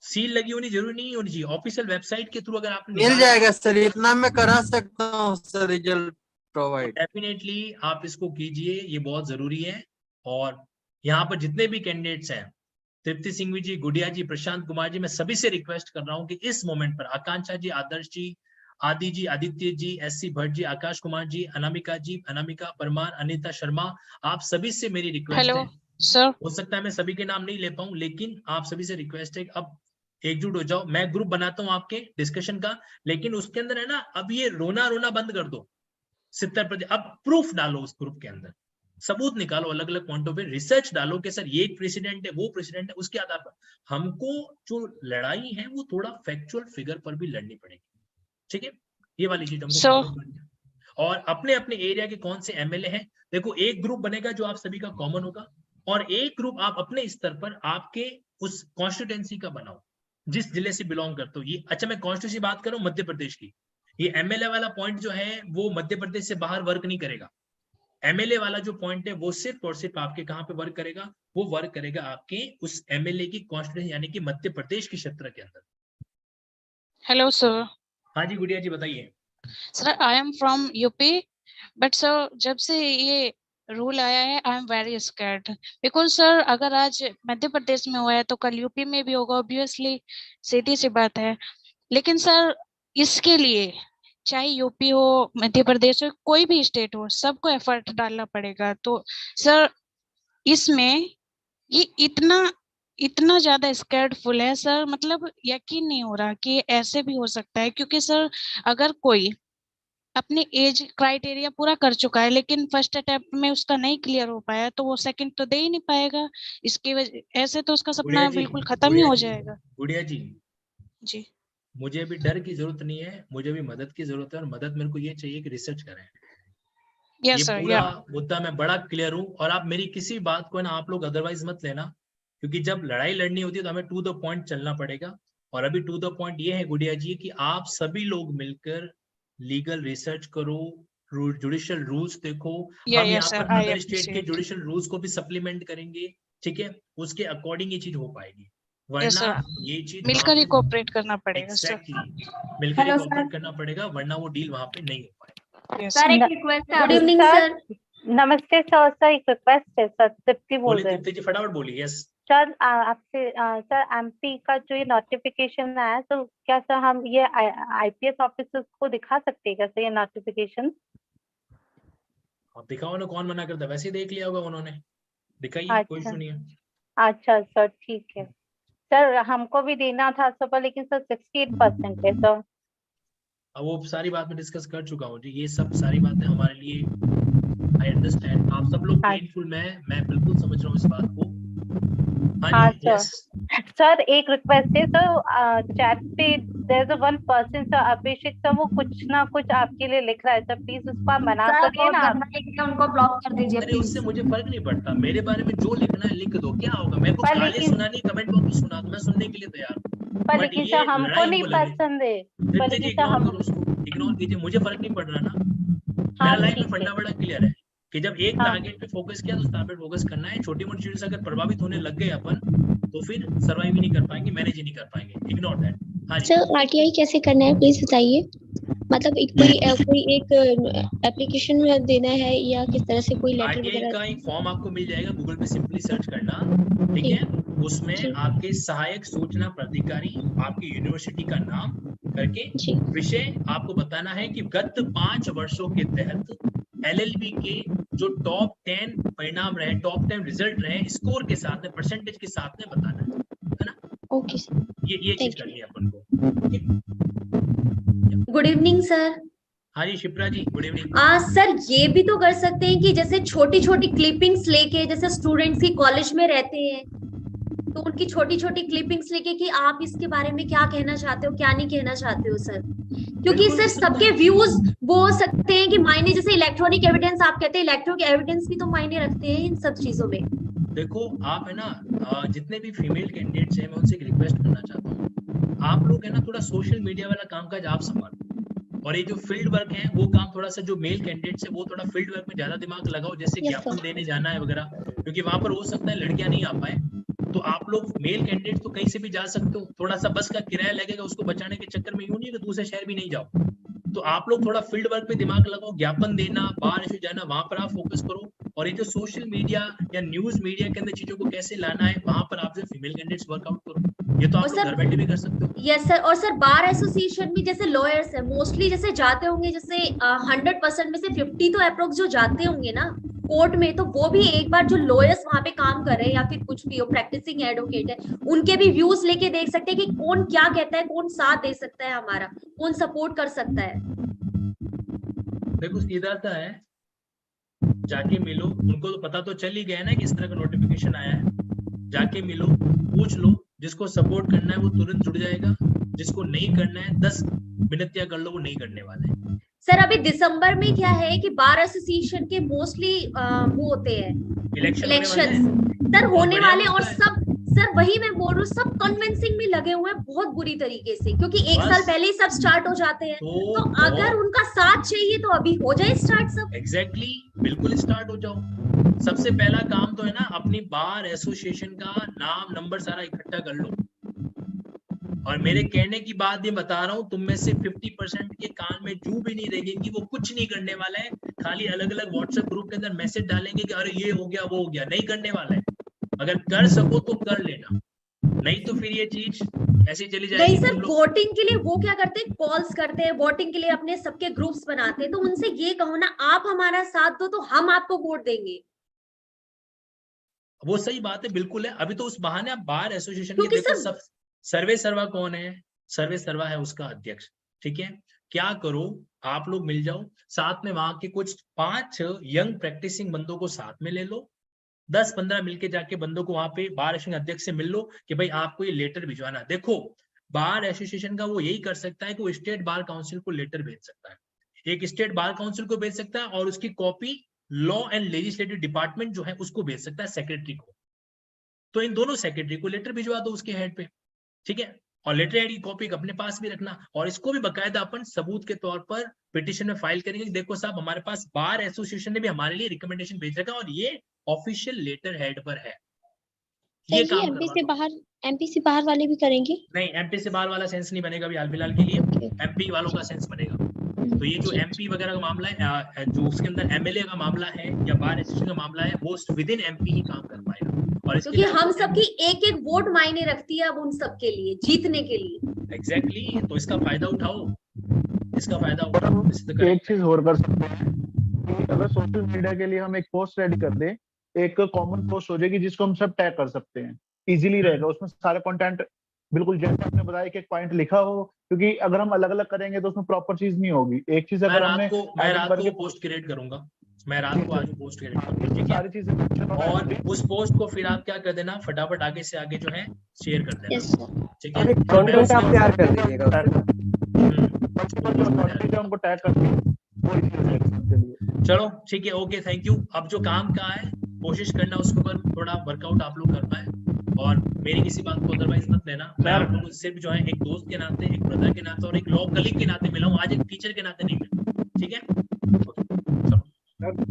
सील लगी होनी जरूरी नहीं होनी चाहिए, ऑफिशियल वेबसाइट के थ्रू अगर आपने मिल जाएगा सर, इतना मैं करा सकता हूँ सर रिजल्ट प्रोवाइड। डेफिनेटली आप इसको कीजिए, ये बहुत जरूरी है। और यहाँ पर जितने भी कैंडिडेट्स हैं, तृप्ति सिंह जी, गुड़िया जी, प्रशांत कुमार जी, मैं सभी से रिक्वेस्ट कर रहा हूँ कि इस मोमेंट पर आकांक्षा जी, आदर्श जी, आदि जी, आदित्य जी, एससी भट्ट जी, आकाश कुमार जी, अनामिका जी, अनामिका परमार, अनीता शर्मा, आप सभी से मेरी रिक्वेस्ट है सर। हो सकता है मैं सभी के नाम नहीं ले पाऊं, लेकिन आप सभी से रिक्वेस्ट है अब एकजुट हो जाओ। मैं ग्रुप बनाता हूं आपके डिस्कशन का, लेकिन उसके अंदर है ना अब ये रोना रोना बंद कर दो 70%। अब प्रूफ डालो उस ग्रुप के अंदर, सबूत निकालो, अलग अलग पॉइंटों पे रिसर्च डालो कि सर ये प्रेसिडेंट है, वो प्रेसिडेंट है, उसके आधार पर हमको जो लड़ाई है वो थोड़ा फैक्चुअल फिगर पर भी लड़नी पड़ेगी। ठीक है, ये वाली चीज हमको फॉलो करनी है। और अपने अपने एरिया के कौन से एमएलए हैं, देखो एक ग्रुप बनेगा जो आप सभी का कॉमन होगा, और एक ग्रुप आप अपने स्तर पर आपके उस कॉन्स्टिट्यूएंसी का बनाओ जिस जिले से बिलोंग करते हो। ये अच्छा मैं कॉन्स्टिट्यूएंसी बात कर रहा हूँ मध्य प्रदेश की, ये एमएलए वाला पॉइंट जो है वो मध्य प्रदेश से बाहर वर्क नहीं करेगा। एमएलए वाला जो पॉइंट है वो सिर्फ और सिर्फ आपके कहां पे वर्क करेगा, वो वर्क करेगा आपके उस एमएलए की कॉन्स्टिट्यूएंसी यानी कि मध्य प्रदेश के क्षेत्र के अंदर। Hello sir. हाँ जी गुड़िया जी बताइए। Sir I am from UP, but sir जब से ये रूल आया है I am very scared, because sir अगर आज मध्य प्रदेश में हुआ है तो कल यूपी में भी होगा, ऑब्वियसली सीधी सी बात है। लेकिन सर इसके लिए चाहे यूपी हो, मध्य प्रदेश हो, कोई भी स्टेट हो, सबको एफर्ट डालना पड़ेगा। तो सर इसमें ये इतना ज्यादा स्कैर्डफुल है सर, मतलब यकीन नहीं हो रहा कि ऐसे भी हो सकता है। क्योंकि सर अगर कोई अपनी एज क्राइटेरिया पूरा कर चुका है लेकिन फर्स्ट अटेम्प्ट में उसका नहीं क्लियर हो पाया तो वो सेकंड तो दे ही नहीं पाएगा। इसकी वजह ऐसे तो उसका सपना बिल्कुल खत्म ही हो जाएगा। गुड़िया जी मुझे अभी डर की जरूरत नहीं है, मुझे भी मदद की जरूरत है, और मदद मेरे को ये चाहिए कि रिसर्च करें। ये पूरा मुद्दा मैं बड़ा क्लियर हूँ, और आप मेरी किसी बात को ना आप लोग अदरवाइज मत लेना, क्योंकि जब लड़ाई लड़नी होती है तो हमें टू द पॉइंट चलना पड़ेगा। और अभी टू द पॉइंट ये है गुड़िया जी कि आप सभी लोग मिलकर लीगल रिसर्च करो, जुडिशियल रूल्स देखो। हम यहाँ पर अदर स्टेट के जुडिशियल रूल्स को भी सप्लीमेंट करेंगे, ठीक है, उसके अकॉर्डिंग ये चीज हो पाएगी, वरना ये चीज मिलकर ही कोऑपरेट करना पड़ेगा। Exactly. मिलकर ही कोऑपरेट करना पड़ेगा, वरना वो डील वहां पे नहीं हो पाएगा। सर एक रिक्वेस्ट है। Good evening sir. नमस्ते सर, सर एक रिक्वेस्ट है सर, तृप्ति बोल रहे हैं। तृप्ति जी फटाफट बोलिए। यस सर आपसे सर एमपी का जो ये नोटिफिकेशन आया तो क्या सर हम ये आईपीएस ऑफिसर्स को दिखा सकते हैं क्या सर ये नोटिफिकेशन? आप दिखाओ ना, कौन मना करता, वैसे ही देख लिया होगा उन्होंने, दिखाइए, कोई इशू नहीं है। अच्छा सर ठीक है सर, हमको भी देना था सर, लेकिन सर 68% है सर। अब वो सारी बात मैं डिस्कस कर चुका हूँ जी, ये सब सारी बातें हमारे लिए आई अंडरस्टैंड, आप सब लोग पेनफुल में, मैं बिल्कुल समझ रहा हूँ इस बात को। हाँ सर। सर एक रिक्वेस्ट है सर, चैट पे there is one person sir, Abhishek sir, वो कुछ ना कुछ आपके लिए लिख रहा है सर, प्लीज उसको आप मना करिए ना, उनको ब्लॉक कर दीजिए प्लीज। उससे मुझे फर्क नहीं पड़ता, मेरे बारे में जो लिखना है लिख दो, क्या होगा, मेरे को गाली सुनानी कमेंट बॉक्स में सुना दो, मैं सुनने के लिए तैयार हूँ। पर लेकिन सर हमको नहीं पसंद है, पर लेकिन सर हम इग्नोर कीजिए, मुझे फर्क नहीं पड़ रहा ना। मेरा लाइफ में फंडा बड़ा क्लियर है कि जब एक टारगेट पे फोकस किया तो उस टारगेट पे फोकस करना है। छोटी मोटी चीजों से अगर प्रभावित होने लग गए अपन तो फिर सर्वाइव ही नहीं कर पाएंगे, मैनेज ही नहीं कर पाएंगे। Ignore that. हाँ जी सर आरटीआई कैसे करना है प्लीज बताइए, मतलब कोई एक एप्लीकेशन में देना है या किस तरह से कोई लेटर वगैरह? का एक फॉर्म आपको मिल जाएगा, गूगल पे सिंपली सर्च करना, ठीक है, उसमें आपके सहायक सूचना प्राधिकारी, आपकी यूनिवर्सिटी का नाम करके विषय आपको बताना है कि गत 5 वर्षों के तहत एलएलबी के जो टॉप 10 परिणाम रहे, टॉप 10 रिजल्ट रहे, स्कोर के साथ में, परसेंटेज के साथ में बताना है ना? ओके सर, ये चीज करनी है अपन को। Good evening sir. हाँ जी शिप्रा जी, गुड इवनिंग। सर ये भी तो कर सकते हैं कि जैसे छोटी छोटी क्लिपिंग्स लेके, जैसे स्टूडेंट्स की कॉलेज में रहते हैं तो उनकी छोटी छोटी क्लिपिंग्स लेके कि आप इसके बारे में क्या कहना चाहते हो, क्या नहीं कहना चाहते हो सर, क्योंकि सर सबके व्यूज वो हो सकते हैं कि मायने, जैसे इलेक्ट्रॉनिक एविडेंस आप कहते हैं, इलेक्ट्रॉनिक एविडेंस भी तो मायने रखते हैं इन सब चीजों में। देखो आप है ना, जितने भी फीमेल कैंडिडेट्स हैं, मैं उनसे एक रिक्वेस्ट करना चाहता हूँ, आप लोग है ना थोड़ा सोशल मीडिया वाला कामकाज आप संभालो, और ये जो फील्ड वर्क है वो काम थोड़ा सा जो मेल कैंडिडेट्स है वो थोड़ा फील्ड वर्क में ज्यादा दिमाग लगाओ, जैसे ज्ञापन देने जाना है वगैरह, क्योंकि वहां पर हो सकता है लड़कियां नहीं आ पाए, तो आप लोग मेल कैंडिडेट तो कहीं से भी जा सकते हो, थोड़ा सा बस का किराया लगेगा, उसको बचाने के चक्कर में यूं नहीं है कि दूसरे शहर भी नहीं जाओ, तो आप लोग थोड़ा फील्ड वर्क पे दिमाग लगाओ, ज्ञापन देना, बाहर इशू जाना, वहां पर आप फोकस करो, और ये जो सोशल मीडिया या न्यूज मीडिया के अंदर चीजों को कैसे लाना है वहां पर आप जो फीमेल कैंडिडेट्स वर्कआउट करो, ये तो आप घर बैठे भी कर सकते हो। यस सर, और सर बार एसोसिएशन में जैसे लॉयर्स है मोस्टली जैसे जाते होंगे, जैसे 100% में से 50 तो अप्रोक्स जो जाते होंगे ना कोर्ट में, तो वो भी एक बार जो लॉयर्स वहां पे काम कर रहे हैं या फिर कुछ भी हो, प्रैक्टिसिंग एडवोकेट है, उनके भी व्यूज लेके देख सकते हैं कि कौन क्या कहता है, कौन साथ दे सकता है हमारा, कौन सपोर्ट कर सकता है। देखो सीधा सा है, जाके मिलो, उनको तो पता तो चल ही गया ना कि इस तरह का नोटिफिकेशन आया है, जाके मिलो, पूछ लो, जिसको सपोर्ट करना है वो तुरंत जुड़ जाएगा, जिसको नहीं करना है 10 मिनट या कर लो, वो नहीं करने वाले हैं। सर अभी दिसंबर में क्या है कि बार एसोसिएशन के मोस्टली वो होते हैं इलेक्शन सर होने वाले, और सब सर वही मैं बोल रही हूँ, सब कन्विंसिंग में लगे हुए हैं बहुत बुरी तरीके से, क्योंकि एक साल पहले ही सब स्टार्ट हो जाते हैं, तो अगर उनका साथ चाहिए तो अभी हो जाए स्टार्ट सब। एग्जैक्टली, बिल्कुल स्टार्ट हो जाओ। सबसे पहला काम तो है ना, अपनी बार एसोसिएशन का नाम नंबर सारा इकट्ठा कर लो, और मेरे कहने की बात ये बता रहा हूँ, तुम में से 50% के कान में जू भी नहीं रहेगी, वो कुछ नहीं करने वाला है, खाली अलग अलग व्हाट्सएप ग्रुप के अंदर मैसेज डालेंगे कि अरे ये हो गया वो हो गया, नहीं करने वाला है। अगर कर सको तो कर लेना, नहीं तो फिर ये चीज ऐसी चली जाएगी। नहीं सर, वोटिंग के लिए वो क्या करते हैं, कॉल्स करते हैं, वोटिंग के लिए अपने सबके ग्रुप्स बनाते हैं, तो उनसे ये कहो ना आप हमारा साथ दो तो हम आपको वोट देंगे। वो सही बात है, बिल्कुल है। अभी तो उस बहाने आप बार एसोसिएशन के देखो सब, सर्वे सर्वा कौन है, सर्वे सर्वा है उसका अध्यक्ष, ठीक है। क्या करो आप लोग मिल जाओ, साथ में वहां के कुछ 5 यंग प्रैक्टिसिंग बंदों को साथ में ले लो, 10-15 मिलके जाके बंदों को वहां पे बार एसोसिएशन अध्यक्ष से मिल लो कि भाई आपको ये लेटर भिजवाना। देखो बार एसोसिएशन का वो यही कर सकता है कि वो स्टेट बार काउंसिल को लेटर भेज सकता है, एक स्टेट बार काउंसिल को भेज सकता है, और उसकी copy law and legislative department जो है उसको भेज सकता है, सेक्रेटरी को। तो इन दोनों सेक्रेटरी को लेटर भिजवा दो उसके हेड पे, ठीक है, और लेटर हेड की कॉपी अपने पास भी रखना, और इसको भी बकायदा अपन सबूत के तौर पर पिटीशन में फाइल करेंगे। देखो साहब हमारे पास बार एसोसिएशन ने भी हमारे लिए रिकमेंडेशन भेज रखा है, और ये ऑफिशियल लेटर हेड पर है। ये काम एमपी से बाहर वाले भी करेंगे? नहीं, एमपी से बाहर वाला सेंस नहीं बनेगा अभी हाल फिलहाल के लिए, एमपी वालों का सेंस बनेगा। तो ये जो एमपी वगैरह का मामला है, जो उसके अंदर एमएलए का मामला है या बार एसोसिएशन का मामला है, वो विद इन एमपी ही काम कर पाएगा। और क्योंकि हम सबकी एक एक वोट मायने रखती है अब उन सब के लिए, जीतने के लिए। एग्जैक्टली, तो इसका फायदा उठाओ, इसका फायदा उठाओ। एक चीज और कर सकते हैं, अगर सोशल मीडिया के लिए हम एक पोस्ट रेडी कर दें, एक कॉमन पोस्ट हो जाएगी जिसको हम सब टैग कर सकते हैं, इजीली रहेगा, उसमें सारे कंटेंट बिल्कुल जैसे आपने बताया कि एक पॉइंट लिखा हो, क्योंकि अगर हम अलग अलग करेंगे तो उसमें प्रॉपर चीज नहीं होगी। एक चीज अगर हमने मैं रात को पोस्ट क्रिएट करूंगा, मैं रात को आज पोस्ट क्रिएट करूंगा, ठीक है, सारी चीजें, और उस पोस्ट को फिर आप क्या कर देना, फटाफट आगे से आगे जो है शेयर कर देना, ठीक है, कंटेंट आप तैयार कर दीजिएगा, उनको टैग करके। चलो ठीक है, ओके, थैंक यू। अब जो काम का है कोशिश करना उसके ऊपर थोड़ा वर्कआउट आप लोग कर पाए, और मेरी किसी बात को अदरवाइज मत लेना। मैं आप लोगों से सिर्फ जो है एक दोस्त के नाते, एक ब्रदर के नाते और एक लॉ कलीग के नाते मिला हूँ, आज एक टीचर के नाते नहीं मिला, ठीक है।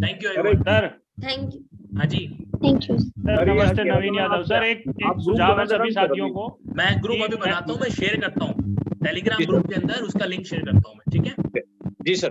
Thank you sir. Thank you. हाँ जी, थैंक यू सर। नमस्ते नवीन यादव सर, एक सुझाव है सभी साथियों को। मैं ग्रुप अभी बनाता हूँ, मैं शेयर करता हूँ टेलीग्राम ग्रुप के अंदर, उसका लिंक शेयर करता हूँ मैं, ठीक है जी सर।